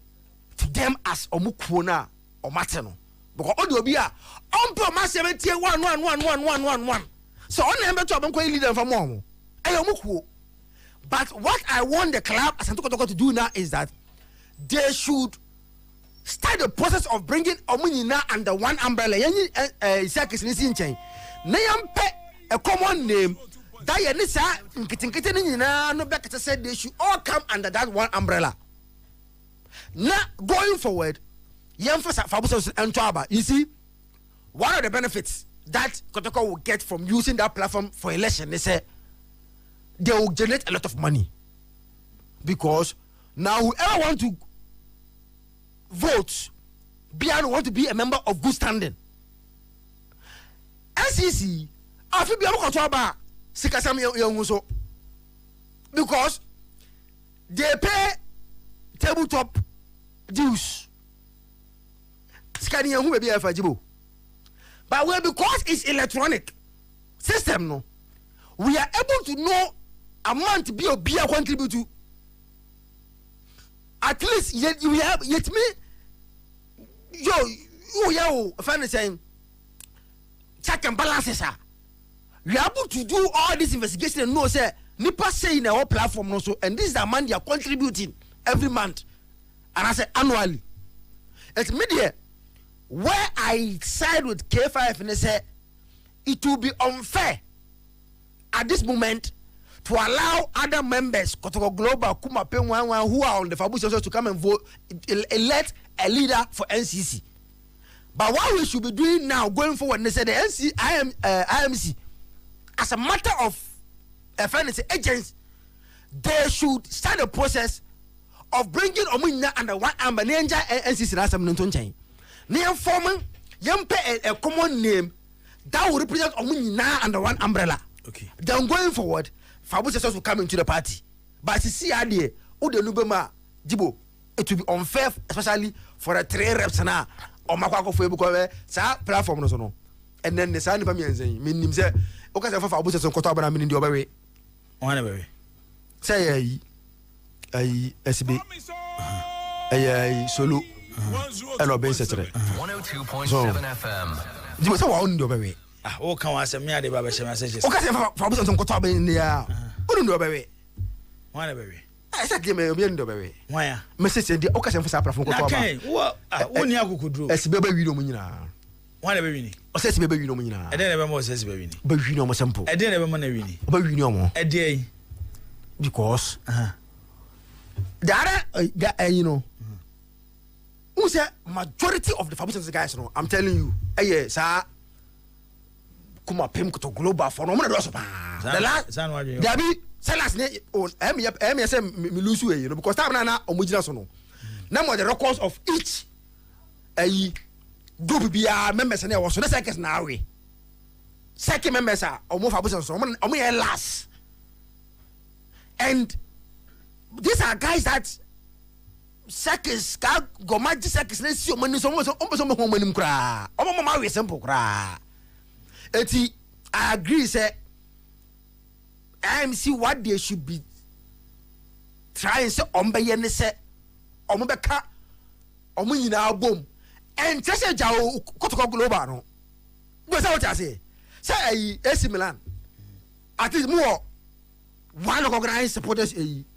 to them as omukuona or mateno. Because all the obia umpo ma 71 so on number to abon leader for mom. Omukuo. But what I want the club as to do now is that they should start the process of bringing Omunina under one umbrella. Is in chain. A common name that no said they should all come under that one umbrella. Now going forward, you see, one of the benefits that Kotoko will get from using that platform for election, they say they will generate a lot of money. Because now whoever want to vote, want to be a member of good standing. NCC, I feel be able to control Sikasam because they pay tabletop dues. Scanning who may be a fajibo. But well, because it's electronic system, no, we are able to know amount to be a beer contribute to. At least yet me yo find saying check and balances are. We are able to do all this investigation and know say Nipa say in our platform also, and this is the amount they are contributing every month, and I say annually. It's media where I side with K5 and they say it will be unfair at this moment to allow other members Kotoko Global Kuma Pemwa who are on the Fabu to come and vote, elect a leader for NCC. But what we should be doing now going forward, they say the IMC as a matter of finance agents, they should start a process of bringing Omunya under one umbrella NCC na some ntonchen. Name forming a common name that will represent Omunya under one umbrella. Okay. Then going forward, Fabu Sessos will come into the party. But see idea, Ude Lubema Jibo, it will be unfair, especially for the 3 reps now. Or Makwako for Ebuko, sa platform no. And then the sign of me and saying, meaning say, okay, for Fabu Sessos Kotabana meaning the other way. One way. Say a SB a solo hello Ben Setre 102.7 FM. You must want to be Oh, come on, some me the Baba messages. okay for some Kotabe in the air. Wouldn't do a baby. One way. I said, you may be in the baby. Why? Message the occasion for Sapra from Okay, what? One year could do. As baby, you know, one baby. or says baby, you know, I didn't ever more says baby. but you know, more simple. I didn't ever money. But you know more A day. because the other, you know, who said majority of the Fabu's guys, no, I'm telling you, yes, sir. Kuma Pim to global for no one. The last, there be sellers on MSM Milusu, you know, because Tabana or Mujinasono. Now, the records of each group be members and there was the second now. Second members are almost only last. And these are guys that seconds go magic seconds. Let's see money so much home when him cry. Oh, my simple cry. Eti, I agree, say, I see what they should be trying say ombeyen say omobeka omunyina bom and tese jawo Kotoko Global no go say what I say AC Milan at least more one organized supporters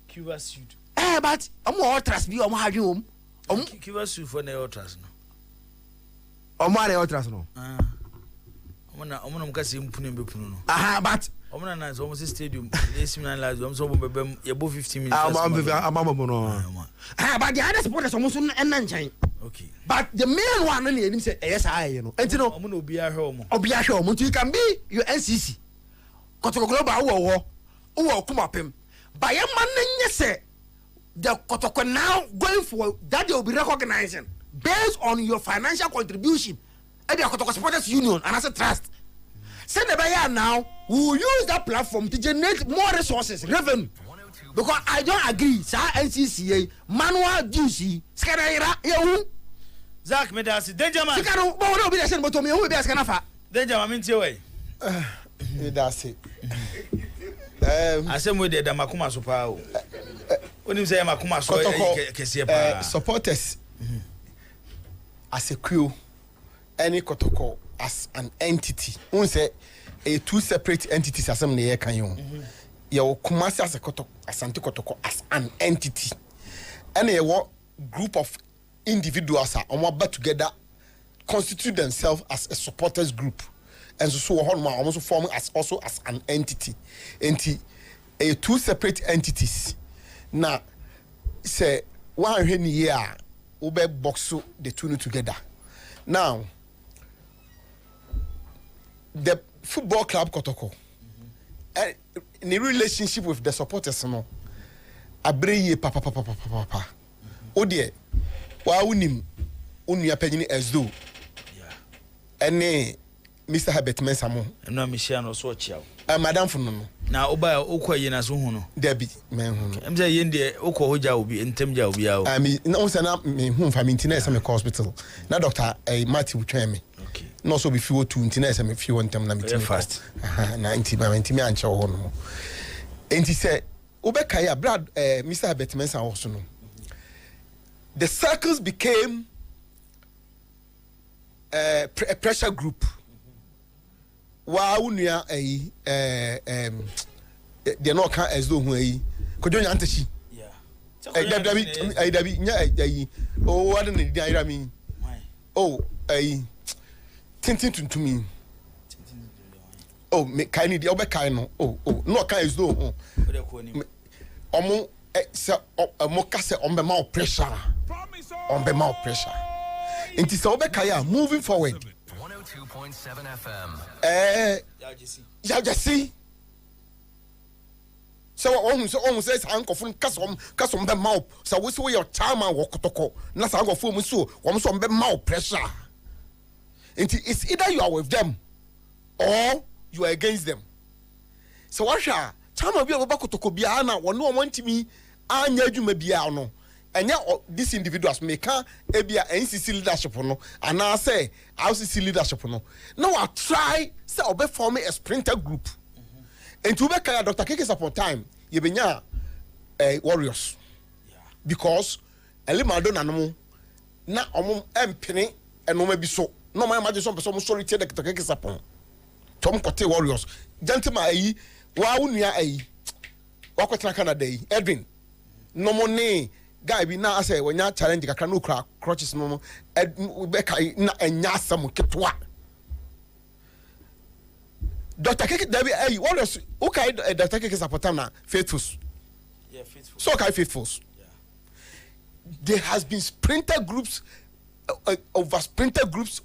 Cuba suit but all trust be home Cuba suit for the ultras no ultras no I'm kasi mpune mbepuno no but omuna na almost stadium AC Milan lives I'm so bebe above 15 minutes but the other supporters almost nchain okay but the main one no him say yes I you know enti no omuna obi ahwe omo you can be your NCC Kotoko Global wo kuma pem but your man nye say the Kotoko now going for that they will be recognizing based on your financial contribution and the Kotoko Supporters Union and as a trust. Send the buyer now, we will use that platform to generate more resources, revenue. Because I don't agree, sir, NCCA, manual duty, Skaraira, you. Zach Medasi, danger man. Sikano, but no be the same, but to me, who will be asking for? Danger man, means your way. That's it. I said, we did the Makuma Supao. When you say Makuma supporters as a crew, any Kotoko as an entity. We say a two separate entities as some near can you. Your Kumasi as a Kotoko, Asante Kotoko as an entity. And a group of individuals are on but together constitute themselves as a supporters group. And so almost forming as also as an entity. A two separate entities. Now say 1 year ube box the two together. Now the football club Kotoko in the relationship with the supporters no abreye papa odie wa unim onua panyini esdo ene Mr. Herbert Mensamo no Michelle no so chiao madam funo na oba okwa yina so hu no Debbie men hu em say yende okwa hoja obi entem ja obi a na unsa na me hu fa me ntina ese me hospital na doctor Matthew twem me okay no so be fiwo tu ntina ese me fiwo ntem na me timi fast na ntimi anche ho no enti say obeka ya brad Mr. Herbert Mensamo so no the circles became a pressure group. Wa unua they no can as though hu kojo nya antachi dabi nya oh what na di ira mi oh tintin tuntumi oh me kai ni di obekai no oh no kan as though omo se omo ka se ombe ma pressure ombe ma pressure inti se obekai moving forward 102.7 FM. Ya jesi. So on says uncle from custom be mouth. So we see your charma wo Kotoko. Na sa go fu mu so, wo so be mouth pressure. It's either you are with them or you are against them. So what sha charma bi oba Kotoko bia na wo no wantimi anya adwuma bia no. Enya these individuals make ebia NCC leadership no and I say RCC leadership no now I try say obe form a sprinter group and to be kaya Dr. Keke support time ye benya warriors because elimado na no na omo empene enoma bi so no my imagine some person sorry tell Dr. Keke support tom kote warriors gentleman ayi wa unua ayi wa kwetena Canada yi Edwin no money guy be now say when you challenge kakra no kra crutches no be kai na enya sam ketwa Dr. Keke David what was okay Dr. Keke support na faithfuls so kai faithfuls there has been sprinter groups over sprinter groups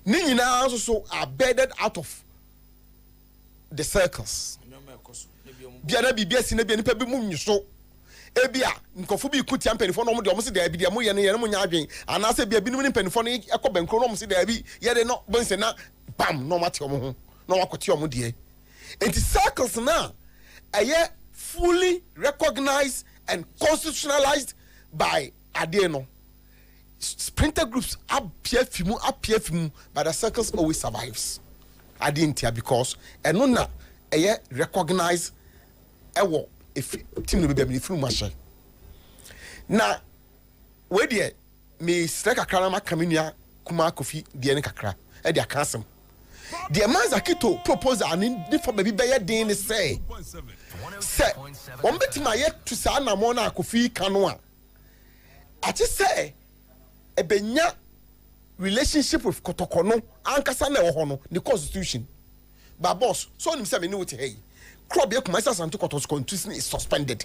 ni nyina so are bedded out of the circles biara bibia sine bia nipa bi mu nyiso ebia nkofo bi kuti ampenifo no mo de o mo se da bi de mo ye no mo nya adwen anase bia bi no mpenifo no ekobenkro no mo se da bi ye de no bonse na bam no mate o mo ho no wakote o mo de enti circles na aye fully recognized and constitutionalized by ade no sprinter groups appear fimu but the circles always survives ade ntia because eno na aye recognized ewo if team no be free machine na we dey me strike akra ma kamenua kuma kofi de ne kakra e dey akasem the man zakito proposal and the for baby be den ne say on betima yet to sa na mo na kofi kanu a ati say e benya relationship with Kotoko no ankasa na ho no the constitution but boss so nim say me ni wote hey crop ye kuma Asante Kotoko's constitution is suspended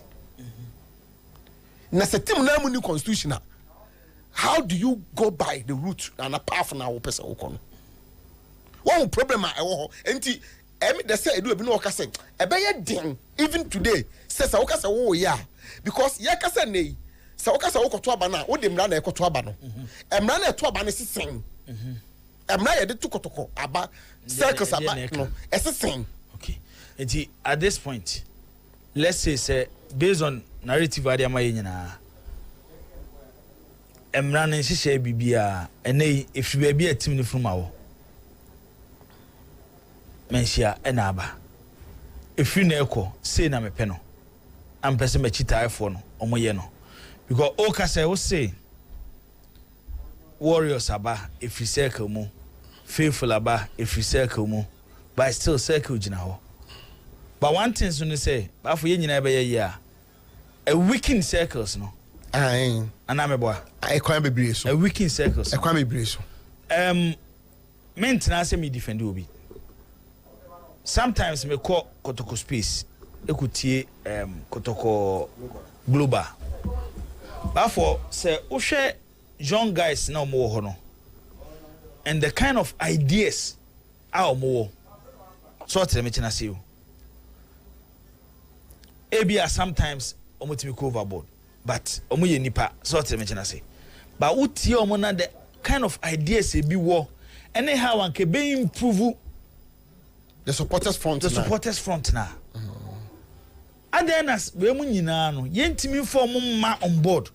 na setim na mu ni constitution how do you go by the route and a path na wo pesa wo kono one problem I wo enti emi de say edu ebi no ka say e be ye den even today say wo ka say wo ya because ye ka say nei say wo ka say wo koto aba na wo de mra na e koto aba no emra na e to aba ne sisen emra ye de to Kotoko aba circles aba no e sisen. Okay. At this point, let's say based on narrative idea ma yenyina emra na nhihye bibia ene if you be a team ni from awo mensia ena aba if you na ekọ say na mepe no am person me chita ifo no omoye no because oka say we say warriors aba if you circle mu faithful aba if you circle mu but still circle gina ho but one thing so say afo ye nyina be ye a weekend circles no anameboa I kwan bebre so a weekend circles I kwan bebre so mentena say me defend obi sometimes me call kotoko space ekutie kotoko global therefore say ohwe young guys na omo ho no and the kind of ideas a omo so tell me china say ebia sometimes omo timi go overboard but omo ye nipa so tell me china say but utie omo na the kind of ideas e bi wo anyhow an ke be improve the supporters front now and then as we mu nyina no yentimi form ma on board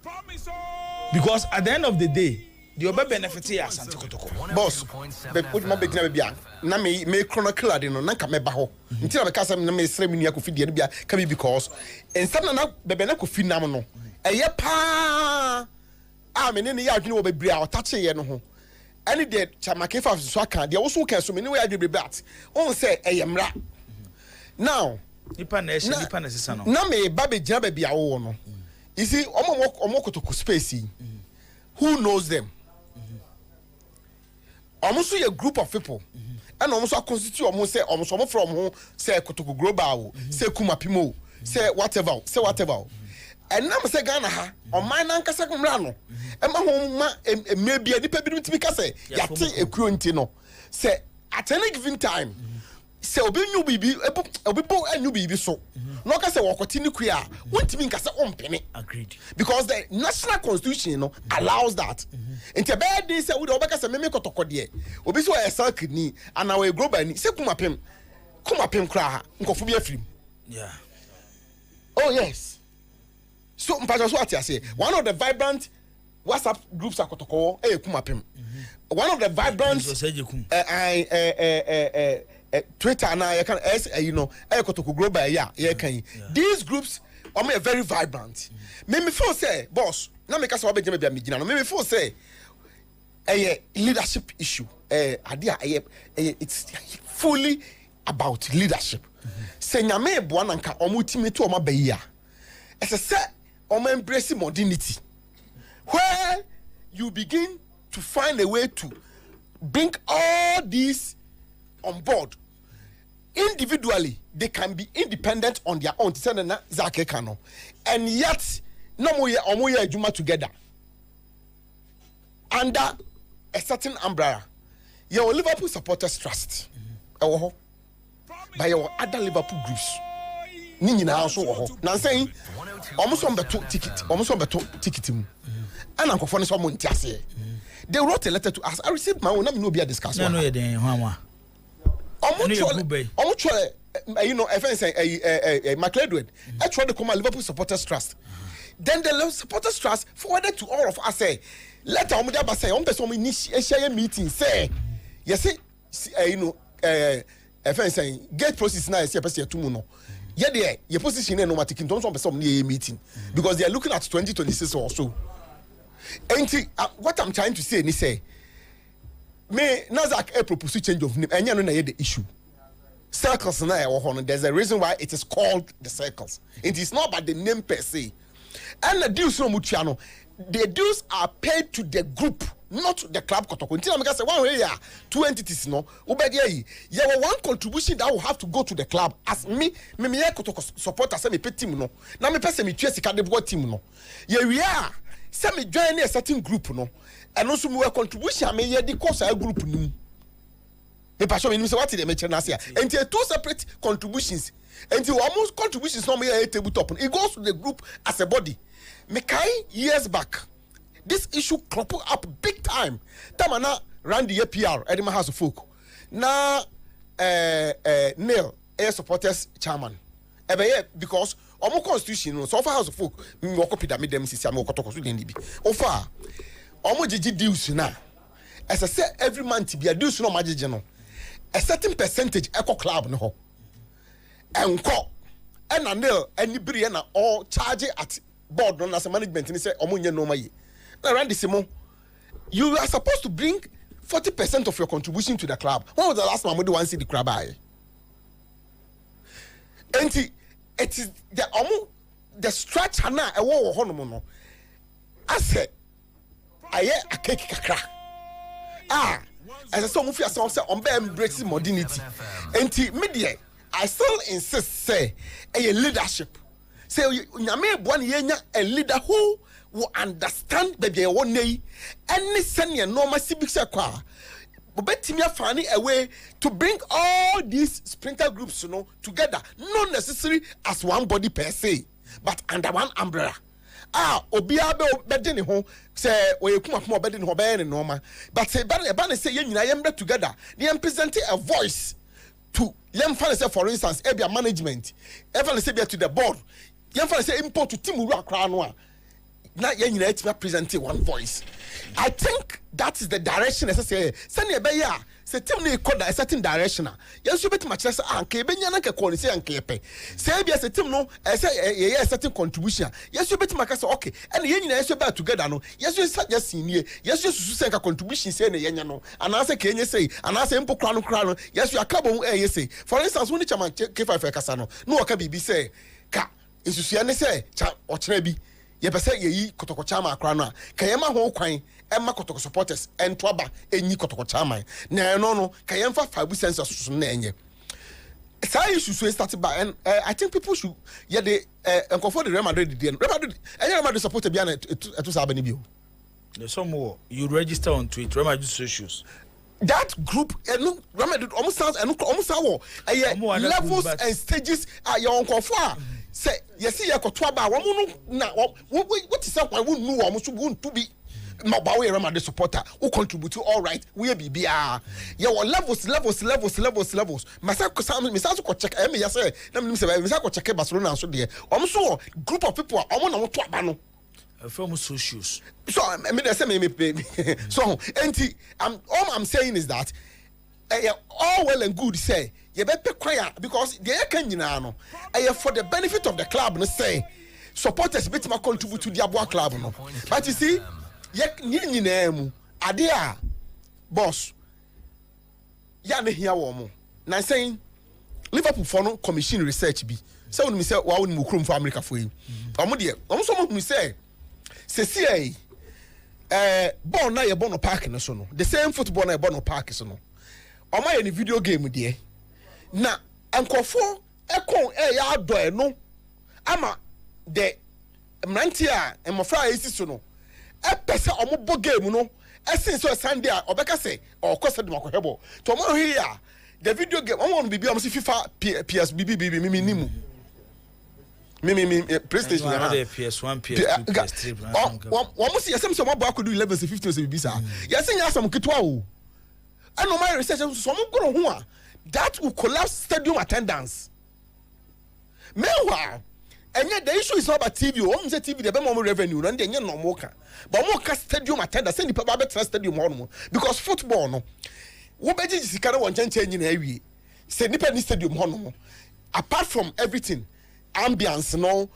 because at the end of the day the obe benefit ya asante kotoko boss be put my begina bia na me chronicle ade no na ka me ba ho nti na me ka sam na me sre me nua kofi de bia ka be because instead na bebe na kofi nam no eye pa a me ne ya adwene wo bebre a otache ye no ho any de chamake fa so aka de wo so kan so me ne we adwene bebre on say eye mra now nipa na sisa no na me ba be gina ba bia wo no you see omo kotoko space who knows them almost a group of people and almost constitute almost say almost from who say kotoko global say kumapimo say whatever and now say Ghana ha on my nankasa kumra no e ma ho ma maybe nipa bi ntimi ka say yate ekuro nti no say at any given time say obi nyu bibi obi bo anu bibi so no ka say wokoti ni ku a wontimi nka say ompene agreed because the national constitution no allows that into bad day say we obeka say meme kotoko de obi so e sal kidney and our global ni say kumapem kra nkofo bi afrim yeah oh yes so mpacho so ati say one of the vibrant WhatsApp groups akotoko kumapem one of the vibrant Twitter now you can you know kotoko global can these groups are very vibrant me feel say boss na me ka say obejeme bia me gina no me feel say leadership issue it's fully about leadership say nyame eboa na nka omutimi to oma bayi a ese say oma embrace modernity where you begin to find a way to bring all these on board. Individually they can be independent on their own and yet no more adwuma together under a certain umbrella. Your Liverpool supporters trust by your other Liverpool groups ni nyina also wo ho na saying almost on the ticket and uncle for so monti ase they wrote a letter to us. I received my own. No be a discussion. No you know, if I say McLeodwood, I tried to come at Liverpool Supporters Trust. Then the Supporters Trust forwarded to all of us say, let our mother say, on person initiate meeting say, yes, you know, if I say get process now, see a person to no. Yeah, there, your position no matter in terms of some meeting because they are looking at 2026 or so. And what I'm trying to say is say me Nazak propose change of name and you know the issue circles now there's a reason why it is called the circles. It is not about the name per se and the dues no mutuano the dues are paid to the group not to the club kotoko until I say one way two entities no ubedi you one contribution that will have to go to the club as me kotoko supporter say me pay team no na me person me tue sika de bo team no ye we are say me join a certain group no and also me contribution me ye the course a group ni me passion me say what dey mention na say and two separate contributions and almost contributions no me a table top it goes to the group as a body me kai years back this issue crop up big time tamana ran the APR Edema House of Folk na Neil air supporters chairman because omo constitution no so far House of Folk me wo copy that me dem sisi am wo kotoko so den bi ofa omo gigi deals na as I say every month be a deals no magigi no a certain percentage eco club no ho enko and Neil any bri na all charge at board no as management ni say omunye no ma yi na Randy Simon you are supposed to bring 40% of your contribution to the club. When was the last time we see the club eye? And it is the structure now a war honomono. I said I a cake kakra. As a song of yourself say on embracing modernity. And media I still insist say a leadership. Say nyame one yenya a leader who will understand that they one day any senior normal civic circle. But finding a way to bring all these splinter groups together, not necessarily as one body per se, but under one umbrella. Obiabe bedeni ho say we come up more bedeni ho be normal. But say ban say yen together. They present a voice to yem say for instance, ebia management, even say to the board. Yem say import to Timuru Akra no. Now you present one voice. I think that is the direction necessary. Send a beya, say Timmy called a certain direction. Yes, you bet much less anke, Benyana can say anke. Say yes, a Tim no, I say a certain contribution. Yes, you bet Macas okay, and yen is about together. No, yes, you said yes, senior. Yes, you say a contribution, say the Yano, and I say, can you say, and I say, Impo Crown, yes, you are cabo, say. For instance, when it's a man, K5 Casano, no, can be say, Ka, is you see, and say, or Trebi. Ye pese ye yi kotoko chama akra no kayema ho kwan emma kotoko supporters entwaba enyi kotoko chama na no kayemfa 5 cents na enye say issue so start by and I think people should the for the Real Madrid Real Madrid support bia na eto sa ba ni bio there's some more you register on Twitter Real Madrid socials that group no Real Madrid almost levels and stages are your uncle say yes see yakoto aba wo na what is that why we know wo so won to be mabawo Real Madrid supporter who contribute all right we be bia ya levels masa ko check me ya say na me say masa ko check Barcelona so de so group of people na wo to aba no from socials so me dey say me so all I'm saying is that all well and good say you better quiet because they can no for the benefit of the club no say supporters bit ma contribute to their club no but you see ye mu ade a boss ya na hia wo mo na saying Liverpool for no commission research bi say when me say wa won mu krom for America for yi omo de omo so mo say see ball na ye bono park no so no the same football na ye bono park so no omo ye ni video game de na ankofo ekon ya do no ama de mranti a emofra esi so no epese omo bo game no esin so Sunday a obeka say o kosa de makohebo to omo here the video game omo no bibi omo si FIFA PS BB mi nimu mi PlayStation na the PS1 PS2 PS3 omo si yesem so omo ba akodu 11 to 15 so bibi sa yesen ya asam kitwa o and no my research so omo goro ho a that will collapse stadium attendance. Meanwhile, and yet the issue is not about TV. Only the TV, the more revenue, and then no more. But more stadium attendance, send the people stadium on because football no. What better is kind of one change in every. Send the stadium on. Apart from everything, ambience no,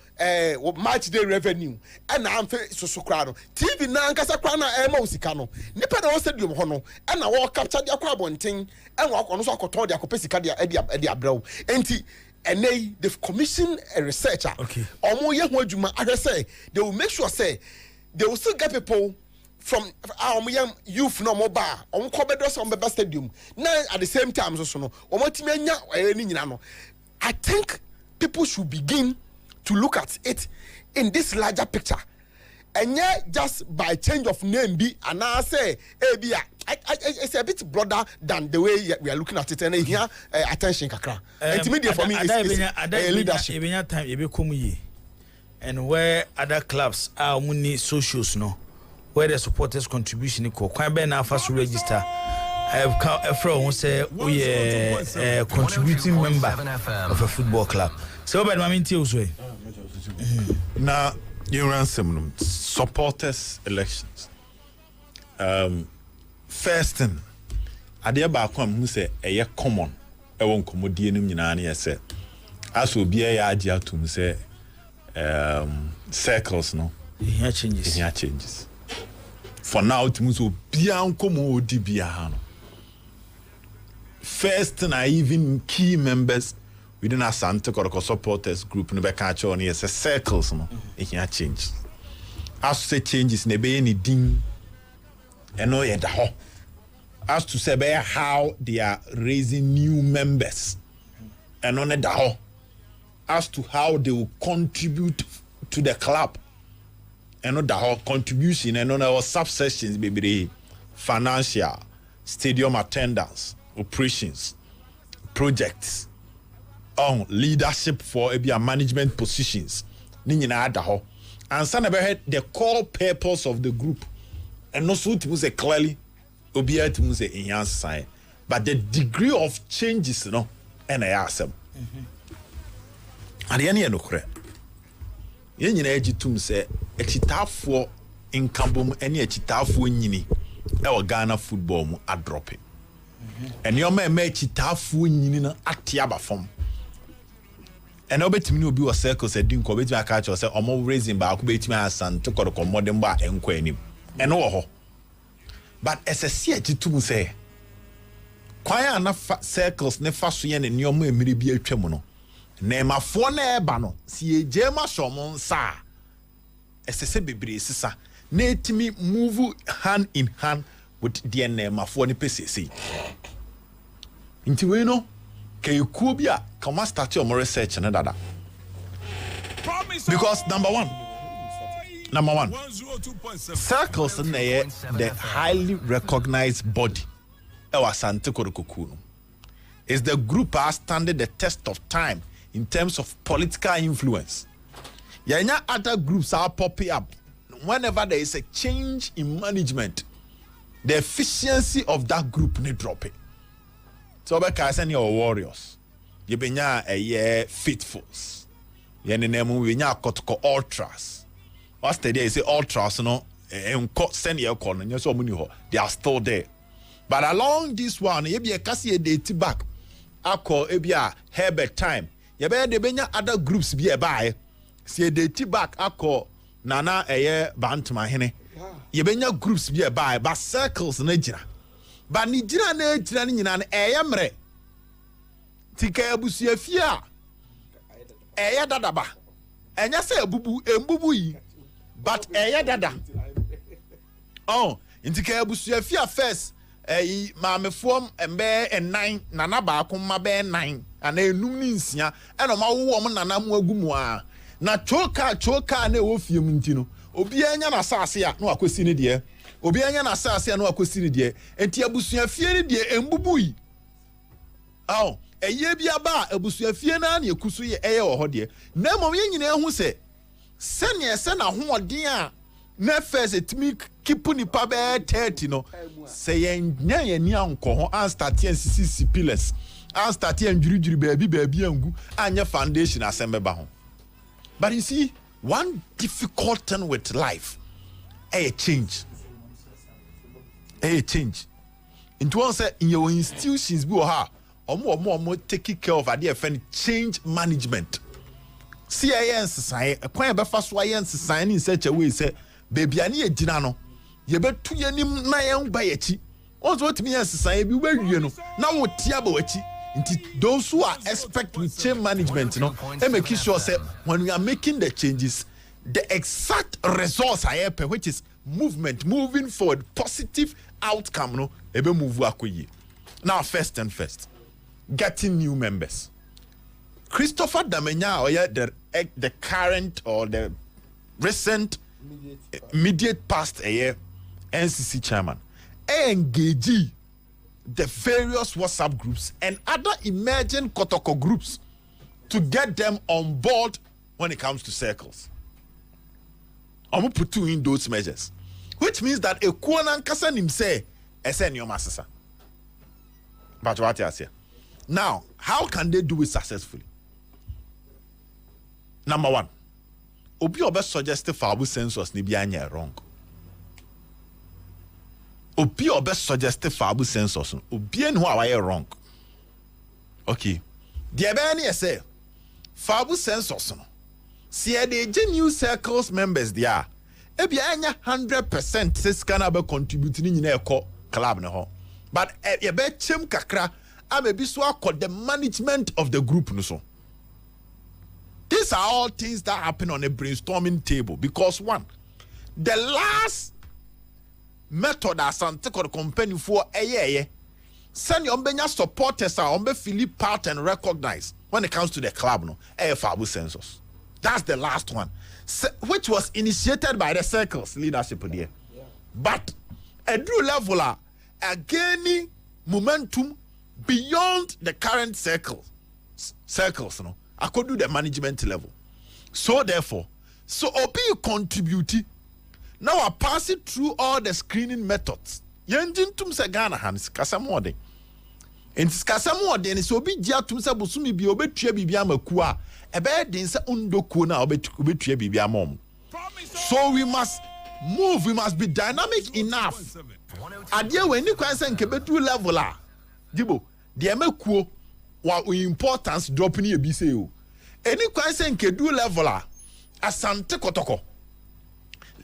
match day revenue, and I'm so crowd. TV na nkasa kwa na emo sikano. Nipa na stadium hono, and na walk capture the aqua bonting, and walk on so akoto the akopesika the abrel. Enti and they've commissioned a researcher. Okay. Omo ye ho adwuma I say they will make sure say they will still get people from our young youth no mobile on Kobedos on the stadium. Now at the same time so no omo timenya ni nyina no. I think people should begin to look at it in this larger picture. And yet, just by change of name, be and I say, it's a bit broader than the way we are looking at it. And here, attention, kakra. Intermediate for me is leadership. And where other clubs are money socials, no, where the supporters' contribution is quite better first register. I have come from say we are contributing member of a football club. So, but I mean, now you ransom supporters elections. First thing, I dear back who say a common. I won't commodity nyina na say. As will be a idea to say circles no here changes for now it means bian komo odi bia no first na even key members within our Santa Koroko supporters group no be catch on here circles no here change as to say changes ne be any din eno ye da ho as to say be how they are raising new members eno ne da ho as to how they will contribute to the club eno da ho contribution eno na subsections be financial stadium attendance operations projects on leadership for a management positions ni nyina da ho and na be the core purpose of the group and also to say clearly obiya to say enhance sign but the degree of changes no and I ask them and any no kre yen nyina agitum say ekitafo income any ekitafo nyini e wo Ghana football mu adrop and your man make ekitafo nyini na atiaba form and obetimi obi wo circle say din ko betimi aka cha say omo raising ba ko betimi asan to kodoko modern ba enko anim and wo ho but SSC agitum say kwan na circles ne fa so ye ne nyomo emire bi atwam no na mafo na eba no si ejema shomo nsa SSC bebre sisa na etimi move hand in hand with the mafo ne PCC nti we no kay ku bia come start your research na dada because number one circles na the highly recognized body ewa Sante Korokoku is the group that standing the test of time in terms of political influence. Yanya other groups are popping up whenever there is a change in management. The efficiency of that group need drop it. So be ka send your warriors. You be nya faithfuls. You nemu we nya kotoko ultras. What's the day you say ultras no send your call and so many they are still there. But along this one, you be a kasi date back. Ako ebia Herbert time. You be de benya other groups be a buy. See date back ako nana bantama hene. You benya groups be a buy, but circles na jira. But ni jira na jira ni nyina mre. Tika abusu afia. Dadaba. Enya se embubu yi. But dada. Oh, intika abusu afia first. Maame form embe 9 nana ba akoma be 9 ana enum ni nsia ena ma wo mo nana mo agumu a na choka na wo fie mu ntino obi anya na asase a na akosi ne de obi anya na asase a na akosi ne de enti abusua fie ne de embubu yi aw eye bia ba abusua fie na na ekusu ye eye wo ho de na mom ye nyina ehu se na hoɔden a na first etimi kipu nipa be 30 no say enya ye ni anko ho an start en sisi pillars an start en jurujuru baabi angu anya foundation asembe ba ho. But you see, one difficult thing with life a change into one say in your institutions be ha omo take care of idea friend change management. CIS say kwan be fa so INS sign in such a way say baby ani ejina no ye betu yanim na yen ba yachi once what me say bi we wie no na wo tia ba wachi nti those who are expect with change management no e make sure say when we are making the changes the exact results I have which is moving forward positive outcome no e be move akoyi. Now first getting new members. Christopher Damenya or the current or the recent immediate past NCC chairman engage the various WhatsApp groups and other emerging Kotoko groups to get them on board when it comes to circles. I'm going to put in those measures, which means that a Kuanan Kasan himself SN your master. But what I say now, how can they do it successfully? Number one, obi obe suggest fabu census ni bianya wrong. Obi obe suggest fabu census obi en who are wrong. Okay. The ebeni say fabu census no See, the new circles members there. If you 100% says can be contributing in a club no. But you bet chim kakra, I may be so called the management of the group no so. These are all things that happen on a brainstorming table because one, the last method as Santico company for a year, send your supporters are feel part and recognize when it comes to the club no fabu census. That's the last one, which was initiated by the circles leadership there. Yeah. But a new level gaining momentum beyond the current circles no. I could do the management level. So therefore, Obi contributing. Now I pass it through all the screening methods. Yenjin tum se Ghana hands kasamode. And kasamode and so be jia tum se busumi bi obetua bibia makua. Ebe din se undoku na obetua bibia mom. So we must move, we must be dynamic enough. Adia when you can say nkebetu level a. Dibo, de mekuo wa importance drop ni ebi se o. Any question nkedu level a asante kotoko.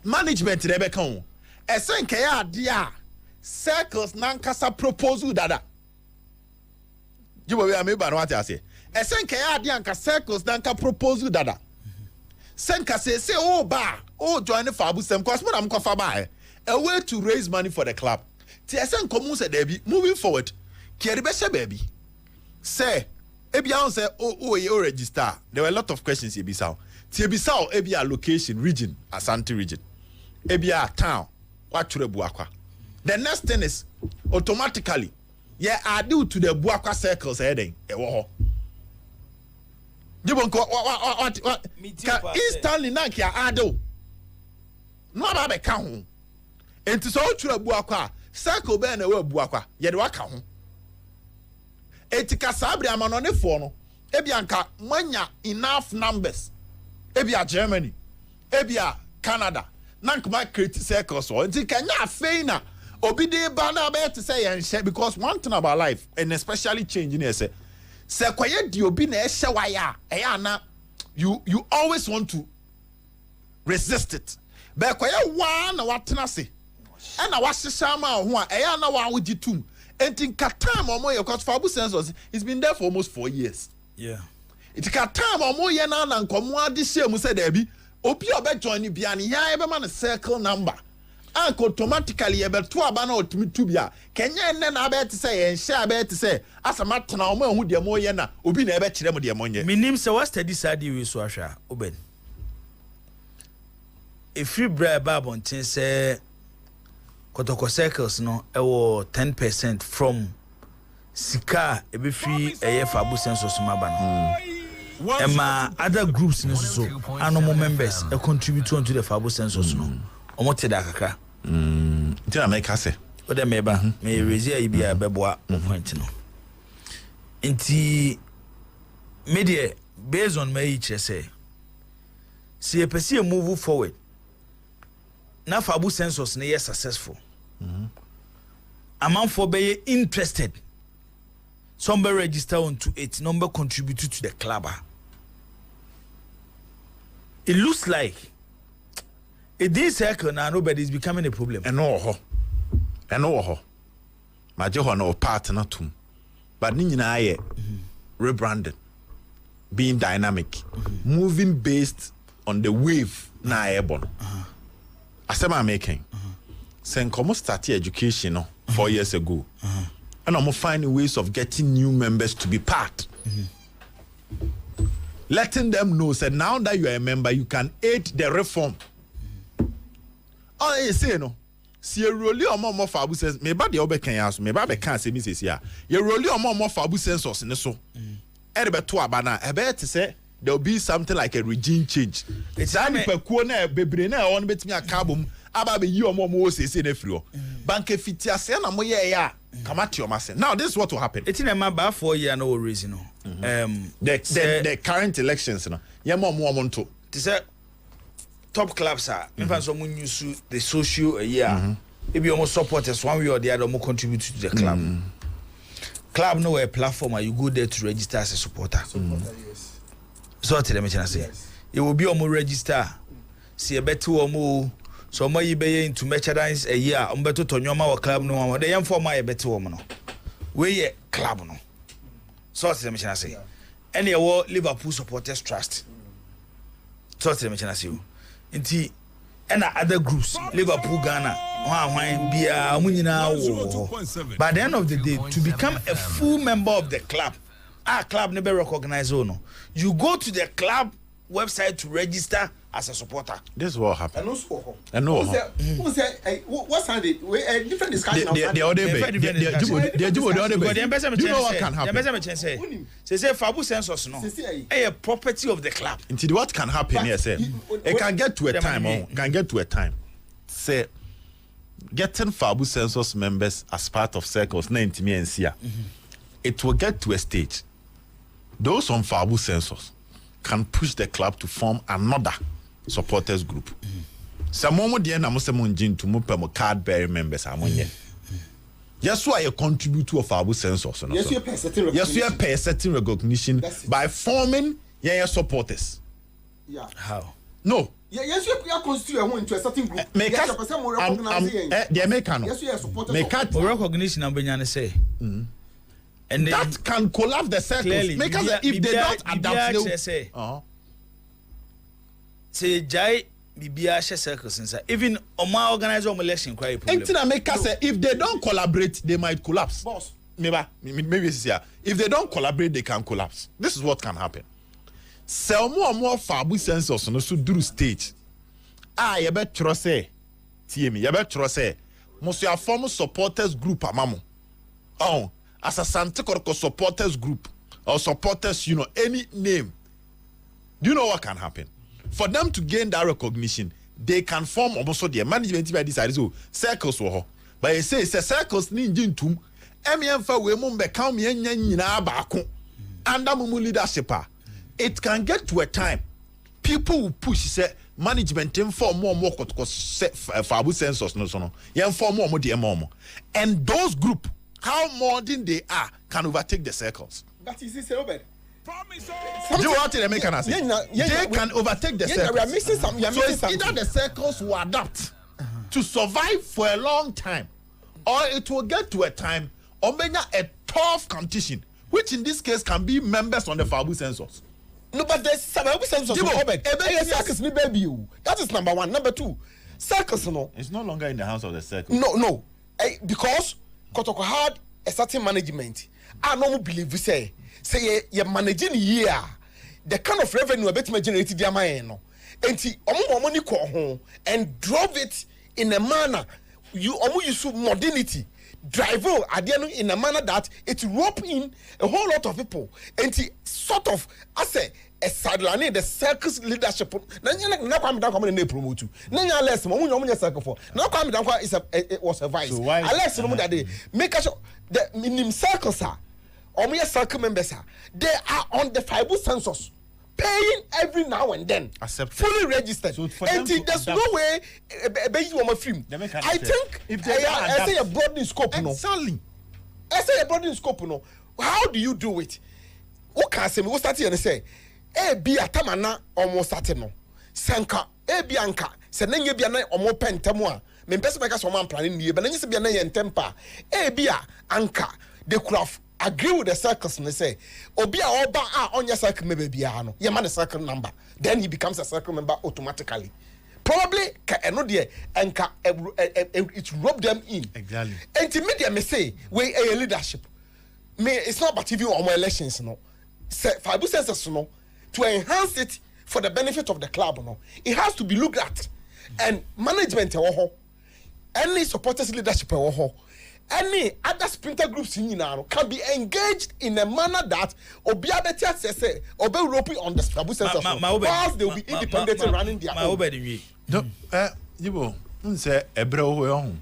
Management Rebecca on. Esenke ya dia circles nankasa proposal dada. Jibo we ameba no what I say. Esenke ya dia nka circles nanka proposal dada. Senka say oh ba oh join the fabu sem cause mo am kofa ba a way to raise money for the club. Ti esenko mu say there be moving forward. Kiri be she baby. Say ebia on say oh register. There were a lot of questions ebisao. Ti ebisao ebia location region Asante region. Ebia town watchure buakwa. The next thing is automatically I do to the buakwa circles heading what instantly nank ya ado no ba be ka ho enti so watchure buakwa circle be na we buakwa ye de waka ho etika sabre amanone fo no ebia nka manya enough numbers ebia Germany ebia Canada nank my create circles so until Kenya feina obi de ba na be to say yen share because one thing about life and especially changing here say kwaye di obi na ehye waya na you always want to resist it but kwaye wa na watena se e na wahyehyama ho a na wa wogitum enti katam omo ye because fabu census it's been there for almost 4 years. Yeah, it katam omo ye na nkomo ade hyemu say da bi obi obe join bia ne ya ebe ma no circle number and automatically ebe to aba na otumi tu bia Kenya nne na aba te say en sha aba te say asama tena o ma hu de mo ye na obi na ebe kire mo de mo nye minim se was study sadi we so ahwa oben if you bra babon tin say kotoko circles no e wo 10% from sika ebe free eye fabu census maba no Emma other groups in so animal members contribute to the fabu census no omote da kakra ntina make ase o de meba me raise ya bia beboa point no nti media based on my each say see a person move forward na fabu census na yes successful amount for be interested somebody register onto it number contribute to the club. It looks like this circle now nobody is becoming a problem. And no my job no partner too. But nina ye rebranded, being dynamic, moving based on the wave na airborne. As I'm making. Sen como start education 4 years ago. And I'm finding ways of getting new members to be part. Letting them know that now that you are a member, you can aid the reform. Oh, you say no. See, you really or more fabu says, maybe the other can ask, maybe I can't say, Mrs. Yeah. You really or more fabu census in the so. Edebe to abana, I bet to say there'll be something like a regime change. It's only per corner, baby, now on bet me a carbon. Ababe you or more say in the floor. Banke fitia say na mo ya. Come at your master. Now this is what will happen. It's in a matter 4 year no reason. The current elections, no. Yeah, more to. This top clubs are. If someone use the social year, if you almost support us one way or the other, more contribute to the club. Club know a platform where you go there to register as a supporter. Yes. So tell them I say. you will be on register. See a better woman. So my be into merchandise a year. Better to your mama club no. They am for my better woman. We club no. So what's the mission I say? Any award Liverpool supporters trust. So what's the mission I say? Inti and other groups Liverpool Ghana. By the end of the day, to become a full member of the club, our club never recognize no. You go to the club website to register as a supporter. This is what happened. And no. What's a different discussion? The other way. Do you know what can happen? Say Fabu census no. A property of the club. Indeed, what can happen here? Say it can get to a time. Say getting Fabu census members as part of circles, it will get to a stage. Those on Fabu census can push the club to form another supporters group. Some moment the end I'm saying to move card bearing members. Yes, why you contribute to a Fabu census. Yes, you pay a certain recognition by forming your supporters. Yeah. How? No. Yes, you are constituent into a certain group. Yes, you are supporters. Recognition I'm being say. And that can collapse the circles. Clearly, make us if they don't adapt. Say Jai Bibia circles inside. Even Oma organize election quite problem. Make us if they don't collaborate, they might collapse. Boss. Maybe it's here. If they don't collaborate, they can collapse. This is what can happen. Sell more Fabu census no so do stage. You bet trust say. TM, you bet trust say. Must your former supporters group amamo. Oh, as a Santa Corco supporters group or supporters, any name. Do you know what can happen? For them to gain that recognition, they can form also their management by this so circles were. But you say it's a circles ninjin tum. Emienfa we mumbe count me nyina baako. Under mumu leadership. It can get to a time people will push say management inform more Fabu census no inform more the and those group how modern they are can overtake the circles. That is it, Robert. Do you want to make an answer? They can overtake the circles. We are missing some. So it's either the circles will adapt to survive for a long time, or it will get to a time or maybe a tough competition, which in this case can be members on the Fabu census. No, but there's some Fabu census. That is number one. Number two, circles no. It's no longer in the hands of the circles. No, because Kotoko had a certain management. I don't believe we say you're managing here. The kind of revenue a bit generated their money, and money home and drove it in a manner you use modernity. Drive in a manner that it rope in a whole lot of people and sort of I say a sideline the circus leadership. Promote you. Less circle for now it was a vice. So Alex that they make us the minimum circles are or mere circle members are they are on the Fabu census. Paying every now and then, fully registered. So there's no way I think if I say a broadening scope, exactly. I say a broadening scope, how do you do it? Who can say me? Who start here and say, be a tamana almost starting no. Sanka, be anka, senenge be a or more pen tamua. Me person make us one planning here, but then you say be a temper. Be a anka, the craft. Agree with the circles and they say, Obia Oba on your circle maybe biano, your man a circle number. Then he becomes a circle member automatically. Probably it rub them in. Exactly. And to media may say, we a leadership. It's not about TV or more elections, no. Fabu census, no, to enhance it for the benefit of the club, no. It has to be looked at. And management, any supporters leadership, any other splinter groups in can be engaged in a manner that Obiabeti says Obe Europe on the Fabu census whilst they will be independent and running their own. No, you say Ebro we on.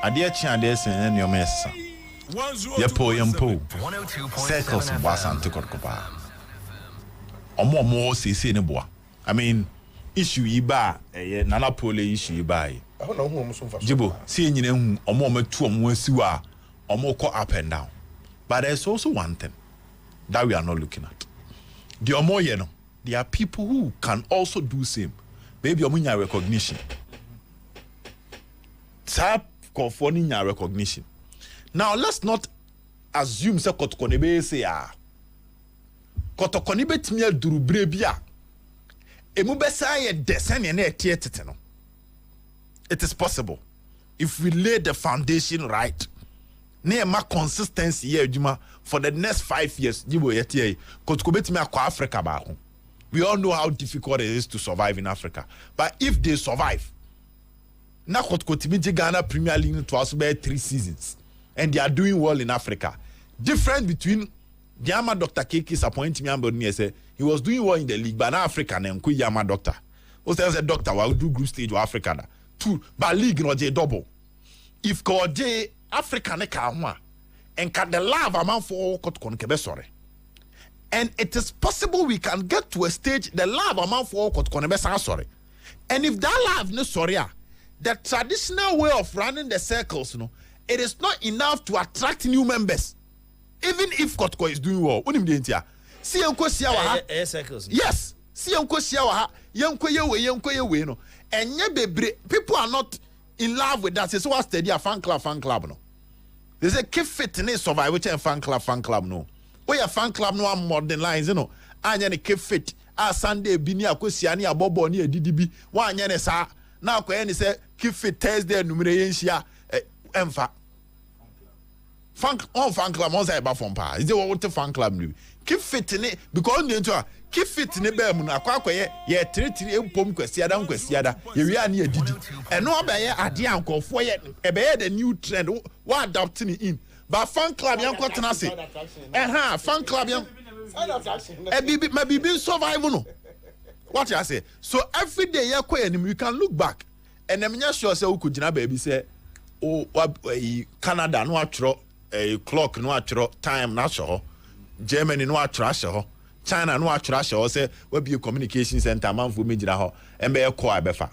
Adia chan des en your mess. Yampo circles was anticorcopa. More see ne bois. I mean issue iba nana pole issue iba. Jibo, seeing you know, a moment to a up and down. But there's also one thing that we are not looking at. The Omo, there are people who can also do same. Maybe omunya recognition. Tap conforming recognition. Now let's not assume say kotokonebe say kotokonebe timia duru brebia. Emu besa ye desene na etie no. It is possible if we lay the foundation right. Near my consistency here, Juma, for the next 5 years. Africa. We all know how difficult it is to survive in Africa. But if they survive, now Ghana Premier League to us about 3 seasons, and they are doing well in Africa. Difference between Yama Dr. Keki's appointment and say he was doing well in the league, but now Africa and Yama Doctor. What's the doctor will do group stage of Africa? 2, but league no J double. If J Africa ne ka ho and can the love amount for kebe sorry. And it is possible we can get to a stage the love amount for kebe sorry. And if that love no sorry, the traditional way of running the circles, it is not enough to attract new members. Even if Kotko is doing well, see circles. Yes, see no. And people are not in love with that. So what's the fan club no. They say keep fit in survive which fan club no. We a fan club no modern lines anya ne keep fit Sunday bini akosiani abobo ni edidibi wa anya ne sa na akoye ne say keep fit Thursday numere yenhia emfa fan club on say ba from pa is what fan club ni keep fit in because ne to keep fit in be mu na akoye ye tiri empom kwasiada ye wi ani edidi eno obaye ade ankofo ye ebe the new trend what adopting in but fan club yan kwatena say fan club yan maybe survival no what you say so every day you can look back and I'm not sure say who could baby say Canada no atro clock no atro time na show Germany no atro show China no atro show say we be a communication center man for me jira ho embe e call abefa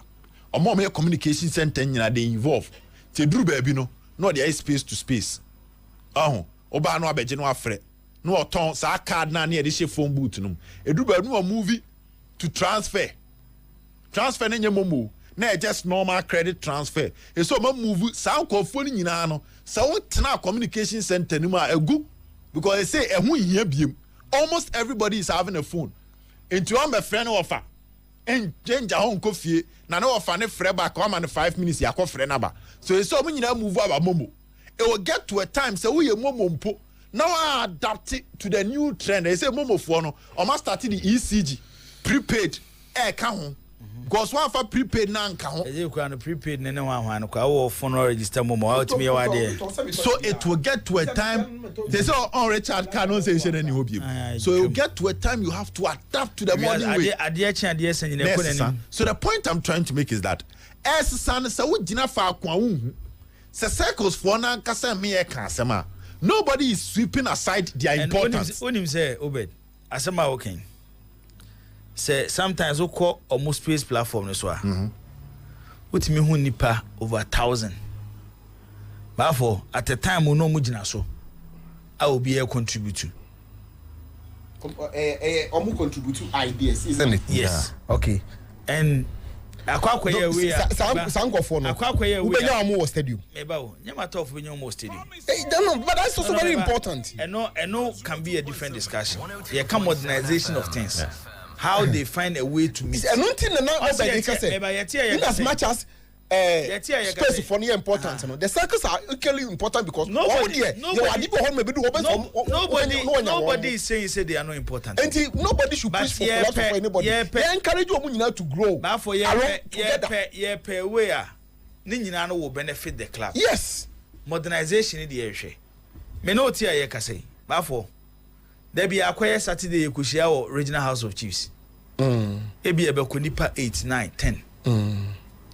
omo me communication center nyina dey involve te duru baby no there is space to space oba no abeje no afre no oton sa card na na dey phone booth no edu ba no movie to transfer na nyemomo na just normal credit transfer e so ma move sa nkofo ni nyina no sa wo tena communication center ni ma egu because they say ehun hia biem almost everybody is having a phone into am be friend offer and change hon ko fie na na offer ne frɛ back come and 5 minutes ya ko frɛ na ba so e so mo nyina move aba momo it will get to a time say we momo mpo now adapt it to the new trend they say momo for no o ma start the ECG prepaid ka ho because one for prepaid na nka ho e dey no prepaid ne one no kwa phone register momo out me wa there so it will get to a time they say on Richard card no say any hobby so it will get to a time you have to adapt to the modern way so the point I'm trying to make is that as san say we gina fa akwa wu se circles for na nkasa me e kan asema nobody is sweeping aside their importance onim say Obed asema okay say sometimes we call almost space platform so what me hu nipa over 1,000 but for at the time we no mu gina so I will be a contribute to contribute to ideas isn't it yes okay and akwakoye we sankofo no akwakoye we be am stadium eba o nyama tof be nyama stadium but that's also very important and no can be a different discussion there come modernization of things how they find a way to meet and nothing na in as much as space for the important the circles are equally important because nobody is saying they are not important and nobody should push for philosophy for anybody they encourage you to grow but for way ni nyina no will benefit the club yes modernization in the area me no tia ye ka say but for there be akwaya Saturday you could share regional house of chiefs ebi ebe nipa 8 9 10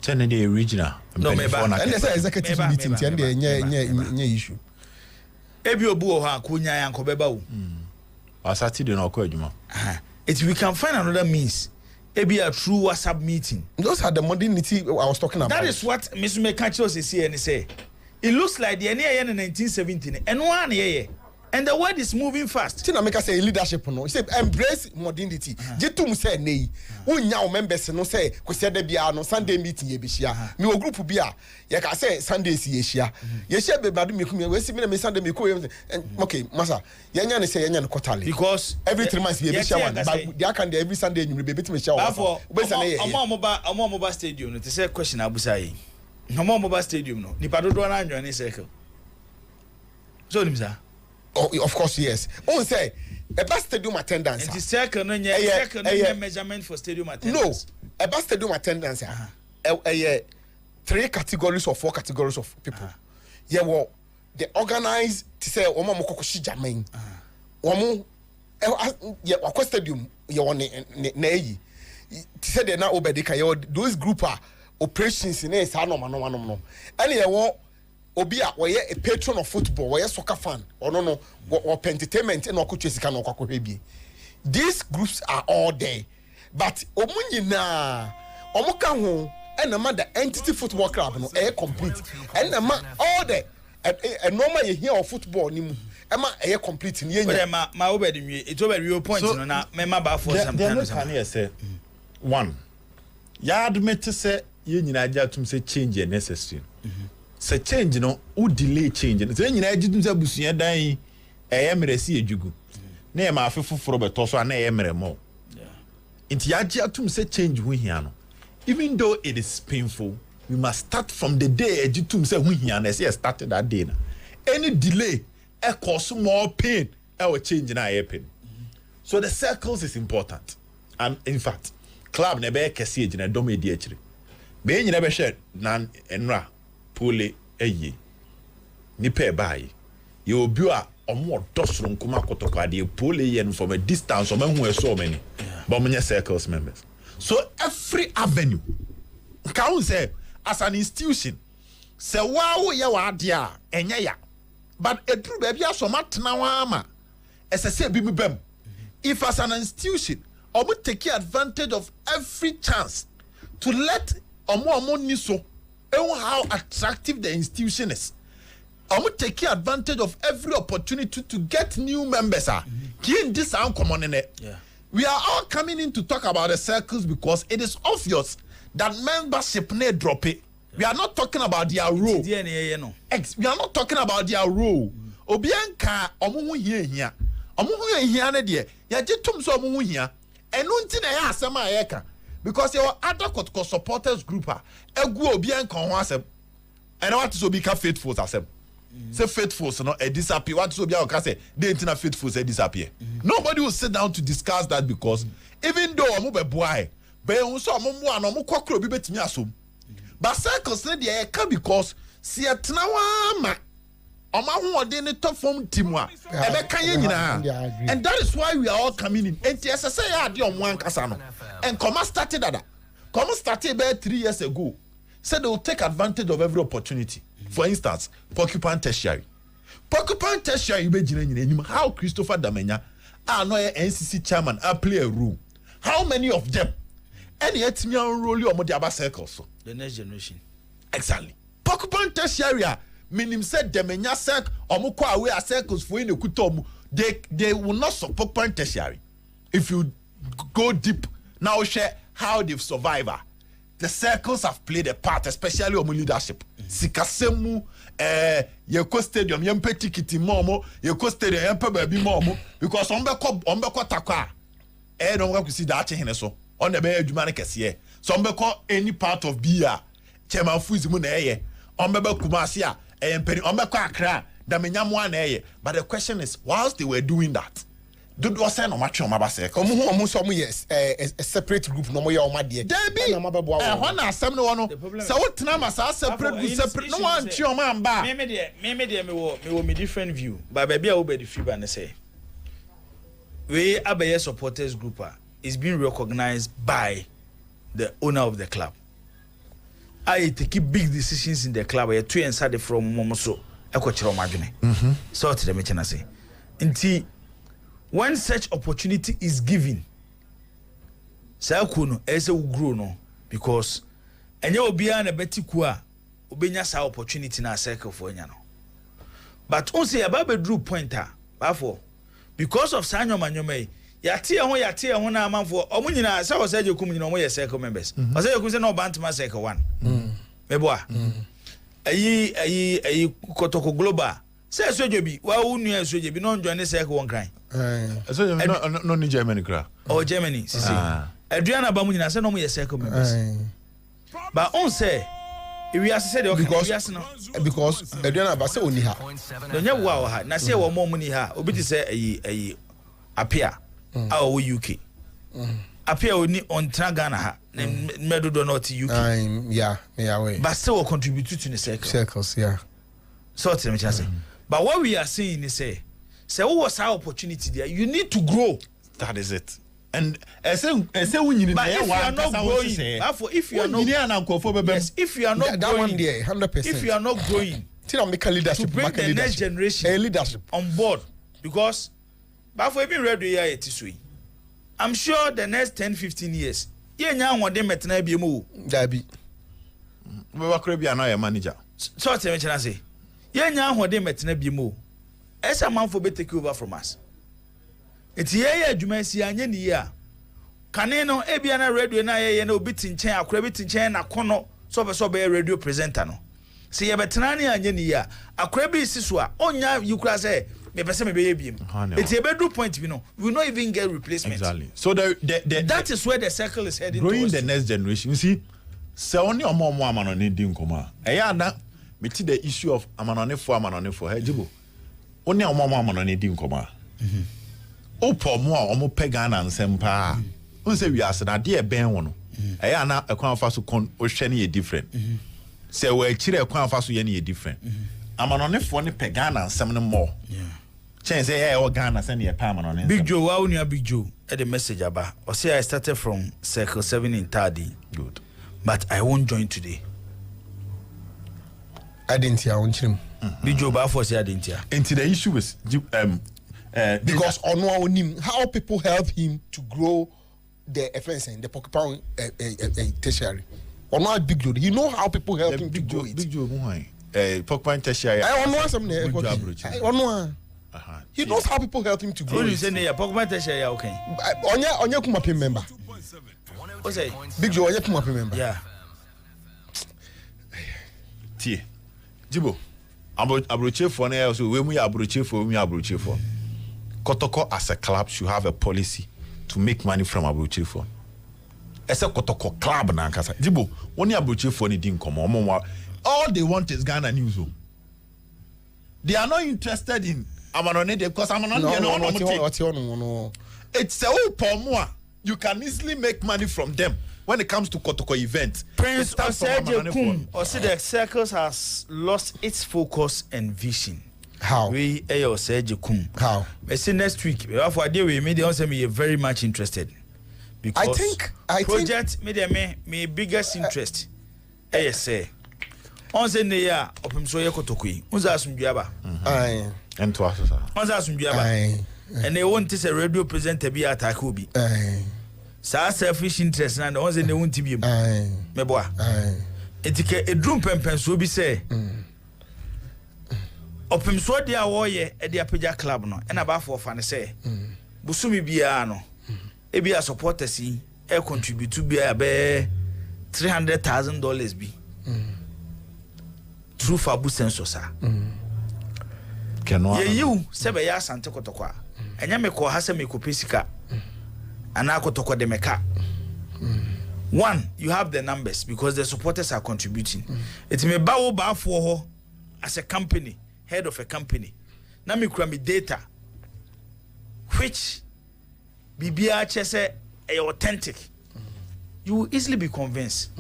10 the original no me ba and say executive meeting and nye issue ebi obu o ha akonya yanko beba wo Saturday na okọ adwuma it we can find another means ebi a true WhatsApp meeting those are the modernity I was talking about that is what Mr. Mekachos is here and say it looks like the ene in 1917 and one ye And the world is moving fast. Tina make us say leadership no. Say embrace modernity. Jitum say nei. Unya members no say kwese da bia no Sunday meeting ye bihia. Me o group bia ye ka say Sunday si ye hia. Ye hia be badu me kum we si me Sunday me ko okay masa. Ye nya ne say ye nya ne quarterly. Because every 3 months be hia one. But they can every Sunday you be me hia one. For Omo stadium no te say question abusa yi. Omo stadium no. Nipa dodo na anyo ne circle. So nimsa. Oh, of course, yes. Oh, say a bus stadium attendance. And the second measurement for stadium attendance. No, a bus stadium attendance. 3 categories or 4 categories of people. Yeah, well, they organize to say, Omo Mokoshi Jamen. Omo, yeah, a stadium, you want to say they're not obedika. Those group are operations in a no. And you want. Obia we a patron of football, we a soccer fan, or no, or entertainment and no. These groups are all there, but Omunina, Omokaho, and the entity football club no air complete, and all there, and normal you hear of football, Emma air complete in Yenya. My obedi, it's over your point, no, not member for some time. Say one, ya admit to say, you need to say change your necessary. Se change no o delay change no se nyina agidum se busua dan meresi ejugu na e ma afefoforo beto so na meremo inti agi atum se change hu hia no even though it is painful we must start from the day agitum se hu hia na se started that day na any delay e cause more pain e will change na happen so the circles is important and in fact club na be kese agina dom edi akire be nyina be hwe na enra pole eye ni pe bai ye obi a omo dosro nkoma kotoko ade pole ye no from a distance o mahu eso many but many circles members so every avenue can say as an institution say wow ye wa ade a enye ya but edru ba bia so matena wa ama esese bi mi bam if as an institution omo take advantage of every chance to let omo ni so how attractive the institution is. I'm taking advantage of every opportunity to get new members. This common in it. We are all coming in to talk about the circles because it is obvious that membership may drop it. We are not talking about their role. We are not talking about their role. Obianka omuhu here. Omuhu here na die. Ya jitum so omuhu here. Enu nti na ya asema ayeka. Because your other supporters group are egu obi en kon ho asem and what is obi ka faithful asem say faithful so no e disappear what is obi ka say they intina faithful say disappear nobody will sit down to discuss that because even though omo be boy be hu so omo mo an omo kwakro obi betimi asom but circles na dey ka because see etna wa ma omo ho ne top form team a e be kan ye nyina and that is why we are all coming in enti say ya de omo ankasa no and Koma started that. Koma started about 3 years ago. Said they will take advantage of every opportunity. For instance, Porcupine Tertiary. Porcupine Tertiary, how Christopher Damenya, I know NCC chairman, I play a role. How many of them? And yet, me roll you on the circles. The next generation. Exactly. Porcupine Tertiary, meaning said Damenya said, Omukwa away circles for in the Kutomu. They will not support Porcupine Tertiary. If you go deep, now share how they've survived. The circles have played a part, especially on leadership. Sikasemu, Yeko Stadium, Yempe Tikiti Momo, Yeko Stadium, Yempe Baby Momo, because Ombeko Takwa, don't see that in so on the Bay Jumanicus, so Ombeko any part of Bia, Chairman Fuzimun, Ombeko Kumasia, and Penny Ombeko Akra, Daminyam one but the question is, whilst they were doing that, do say no match on my base. Yes, a separate group no more on my dear. Debbie, one are some no one. So what Namas are separate. No one cheer man back. Me different view, but baby I will be the few and say we Abaye supporters group is being recognized by the owner of the club. I take big decisions in the club. I two inside from Momoso. I coach Romagene. So to the mention say. Inti when such opportunity is given, Sakuno as a grow no because and you will be an a betikua ubenya sa opportunity na circle for nyano. But on say about a drew pointer Bafo. Because of Sanyo Manyome, Yati na man for Omunina, so was you come in on your circle members. I say you could no Bantama circle one. Meboa. A Kotoko Global. Say so you be, well, you so you be non join the circle one crying. So no in Germany cra. Or Germany, Adriana Bamunina, I said no more circle members. But on say, if we are said because Adriana Basa only ha. Don't you wow, na say one more money ha, obiti say a appear our UK. Appear only on Tragana ha, medo do not UK. Yeah, way. But still contribute to the circles, yeah. So tell me say. But what we are saying is say what was our opportunity there? You need to grow. That is it. And if you are not growing, if you are not, yes, if you are not that growing, one there, 100%. If you are not growing, to bring the next generation leadership on board, because but for being ready here this way, I'm sure the next 10-15 years, yeah, now one day metna be mo. Dabi. We were creepy another manager. So tell me, I say, yeah, now one day metna be mo. As a man for be take over from us. It's yeah, Jumansi anya ni ya. Kaneno ebia na radio na ye na obi tinchen akora bi tinchen na kono so be radio presenter no. Se ye betena ne anya ni ya. Akora bi siso a onya yukura say me pese me be ye biem. It's a better point we know. We will not even get replacement. Exactly. So that is where the circle is heading growing towards the next generation. You see, se only omo amanone di nkoma. Eya na me ti the issue of amanone for hejibo. Only omo amanone di nkoma. Opo mo a omo pegana nsem pa unse wi ase na de ben wo no eya na ekwan fa so kon o hwe ne ye different se we kire ekwan fa so ye ne ye different amanonefo ne pegana nsem ne mo chen say yeah o Ghana se ne ye pa amanone Big Joe wa unia Big Joe e the message aba o say I started from circle 7 in Tadi. Good, but I won't join today. I didn't hear on him. Big Joe ba for say I didn't hear. Into the issue is because on him, how people help him to grow the offense and the Porcupine tertiary. On Big Joe, you know how people help him to grow it. Big Joe, Porcupine tertiary. I know something. He knows how people help him to grow. You say Porcupine tertiary, okay? Onya Kumapim member. What's say? Big Joe, Onya Kumapim member. Yeah. Tie, Jibo, abroche for na so we mu abroche for. Kotoko as a club should have a policy to make money from abroche for. As a Kotoko club na nkasa. Jibo, only abroche for ni din komo. All they want is Ghana news. They are not interested in amanone because amanone no. It's a open. You can easily make money from them. When it comes to Kotoko events, Prince Oseje Kum or see the circles has lost its focus and vision. How? We Oseje Kum. How? I see next week. After day we made the me very much interested. Because I think me biggest interest. Say. On say ne ya opem so ye Kotoko yi. Unza asumduaba. Aye. And to us, sir. Unza asumduaba. Aye. And they want to radio presenter be attack obi. Aye. Sa selfish interest na on say ne won't be me boa etike edrum pempen so bi say opem so dia wo ye e dia pagya club no e na ba for fa ne say busumi bia no e bia supporters yi e contribute bia be $300,000 bi through Fabu Senso sa kenwa ye you se be ya Asante Kotoko a enya me ko ha se me ko pesika Anakotoko de Meka. One, you have the numbers because the supporters are contributing. It may bow for as a company, head of a company. Now me data, which BBH say authentic. You will easily be convinced.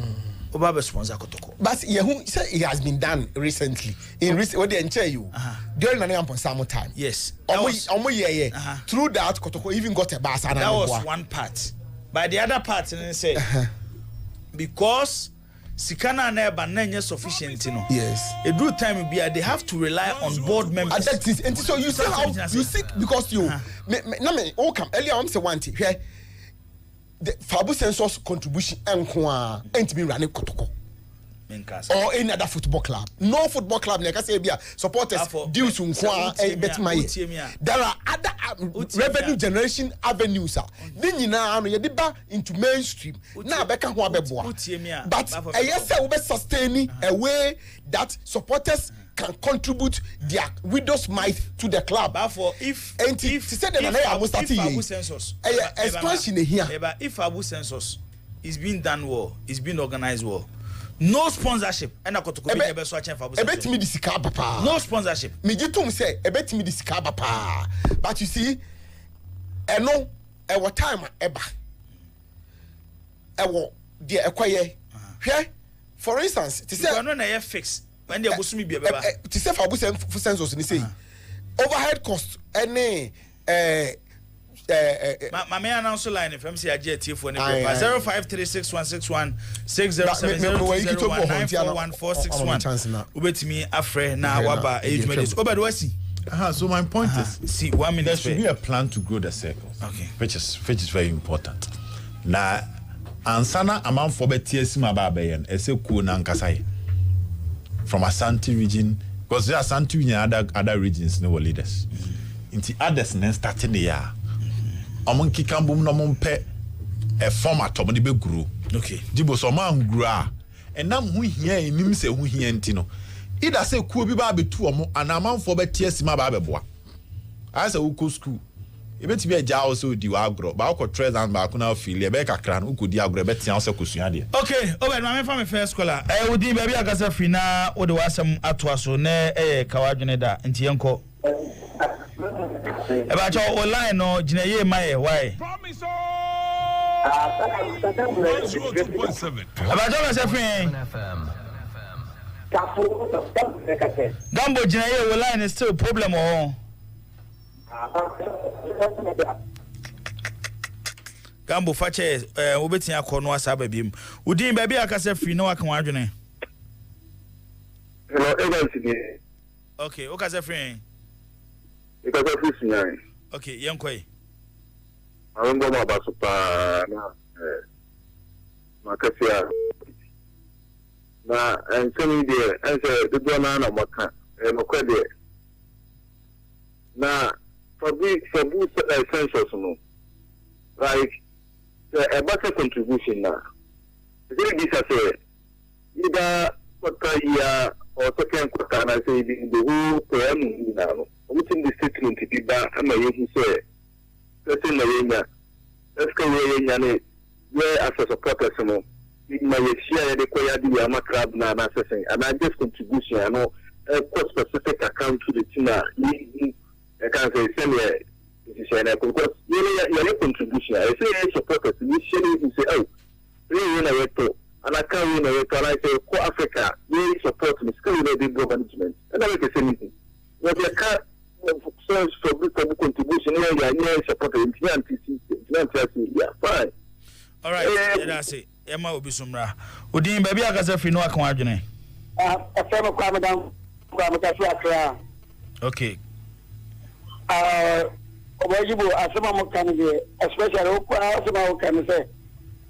Obaba sponsor Kotoko. But it has been done recently. What they tell you during the Samu time. Yes. Through that, Kotoko even got a bus. That was one part. But the other part, say because Sikana and Eba not sufficient, you know. Yes. A good time be they have to rely on board members. And so you see how you see because you earlier on say one thing here. The Fabu Sensor's contribution and to be running Kotoko. or any other football club. No football club can say supporters due to there are other revenue generation avenues. Then you know into mainstream. Now but yes, we sustaining a way that supporters can contribute their widow's mite to the club. Therefore, if expansion here, if Abu census is being done well, is being organized well, no sponsorship. And I got to no sponsorship. Me say a bet me this papa. But you see, no, what time ever. Dear acquire. For instance, to say no fix. When they go to me be to say for census and say overhead cost any my main announce line if MC AGT for 053616160709414661 ubetimi afre na waba age medis obedwasi. So my point is, see 1 minute there should be a plan to grow the circles, okay, which is very important. Now, ansana amount for BTS mababeyen ese ku na nkasai from Ashanti region, because there are Ashanti region and other regions no leaders. Into others then starting the year. Among Kikambum no mumpe a format of the big grow. Okay. Jibo so man grow. And now who here in him say who here entino. Either say Kubi Baby 2 or an amount for BTS mababe. As a uko school. Ibeti be ja also di agro ba ko tres and ba kuna feel e be kakra no ukodi agro be tia so kosua de. Okay, over my family first caller. Udi baby akasa fi na wo de wasam atoaso na kawadwene da nti yenko. Eba cho online no gina ye mai why? Promise. 102.7. Eba cho me se fi. Gambo gina ye online is still a problem oh. Gambo fache obetin akono asaba biem udin baby akase free no aka wadwene. Hello agency. Okay, okase free. Because of this okay, yenkoi. I don't know about super na makafia. Na and send there and say the dona na maka makwede. Na for boost census no, like a better contribution now. This is either quarter year or second quarter, and I say the whole term now. Within the statement to be back, I'm a young say, let's say, let's go away as a supporter. In my share, the Koyadi Yama Club now, and I just contribution, I know a specific account to the Tina. I can't say send because your contribution. I say supporters initially you say, oh, we win and I can't win and I say for Africa, we support me, still the big management. And I make the same thing. But you can't source for big contribution here, support yeah, fine. All right, that's it. Emma Obisumra. Udin baby akasa fi no akon adwene. A friend of Kwamadan, okay. Wajibu asema mkanize especially huko asema mkanize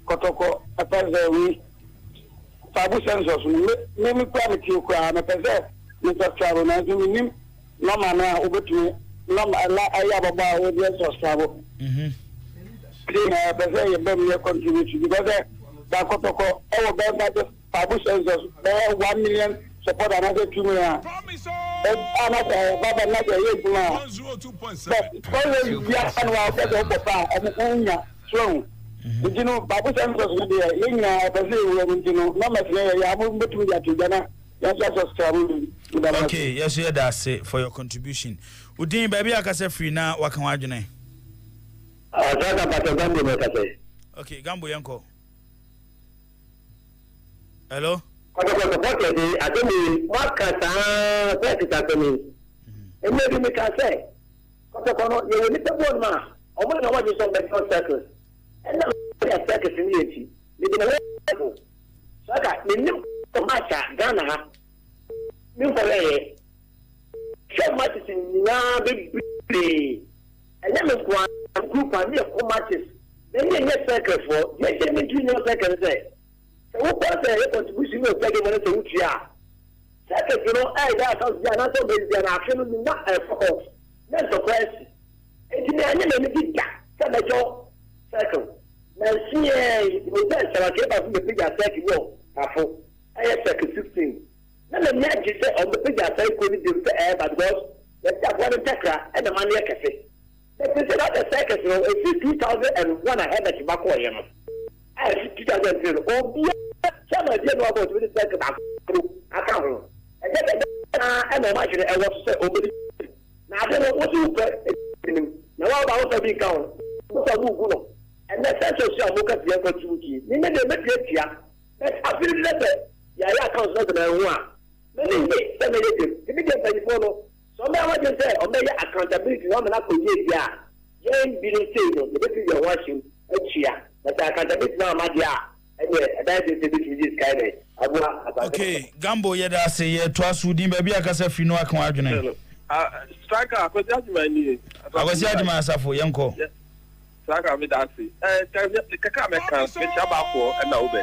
kotoko ataza wi sabu census mimi kwa mti kwa mepeze nitacharo na zimi no mana ubetumi no la aya baba we census sabu na peze yebe mi contribute because da kotoko ewo be sabu census 1 million support another 2 million. Promise. Baba na je ye guma 102.7. Always we are anwa ko papa amunya so ujino babu census no de yenya base we ujino na masle ya amu betu ya tujana ya just travel. Okay, yes you that's it for your contribution. Udin baby akase free na wakan wadwene. Saka pata gambo me kase. Okay, gambo yanko. Hello? Kwa support the ademi wakata pesa kami emebi mi ka say kwa kono ye ni tebo ma omo na waji so be circles and na circles ni eti ni de na saka ni ko macha Ghana ha mi ko le so much in na be and na me kwa group and ko matches then ye circles for ye me junior circles say so what say contribution no second one to Utia. Second, you know, I got us, and I told you, and I feel not a focus. That's a question. It's the enemy of the second. Now, see, we said, so I came up with the figure second wall. I have second 16. Then the next you say on the figure second couldn't do the air, but was let's have one Tekra and the money cafe. They said that the second, you know, it's 2001 ahead of tobacco. I have 2000. Oh, some of you know about the second. I can't. And imagine I was say over the now I don't know what you put. Now about the big count. What's a move? And that's also a book at the opportunity. You never met here. That's a very letter. Yeah, I can't say the one. Many days, some of you, if you get any follow, some of what you say, or maybe accountability, one and a half years. Yeah, you ain't been saying, the better you're watching, a cheer. But accountability now, my dear. That is this kind of. Okay, Gambo, yeah, say, yeah, twice would maybe I can say, you know, I can't imagine. Striker, I was just my knee. I was here to myself for Yanko. Striker, me that's it. The Kakame can switch about for and over.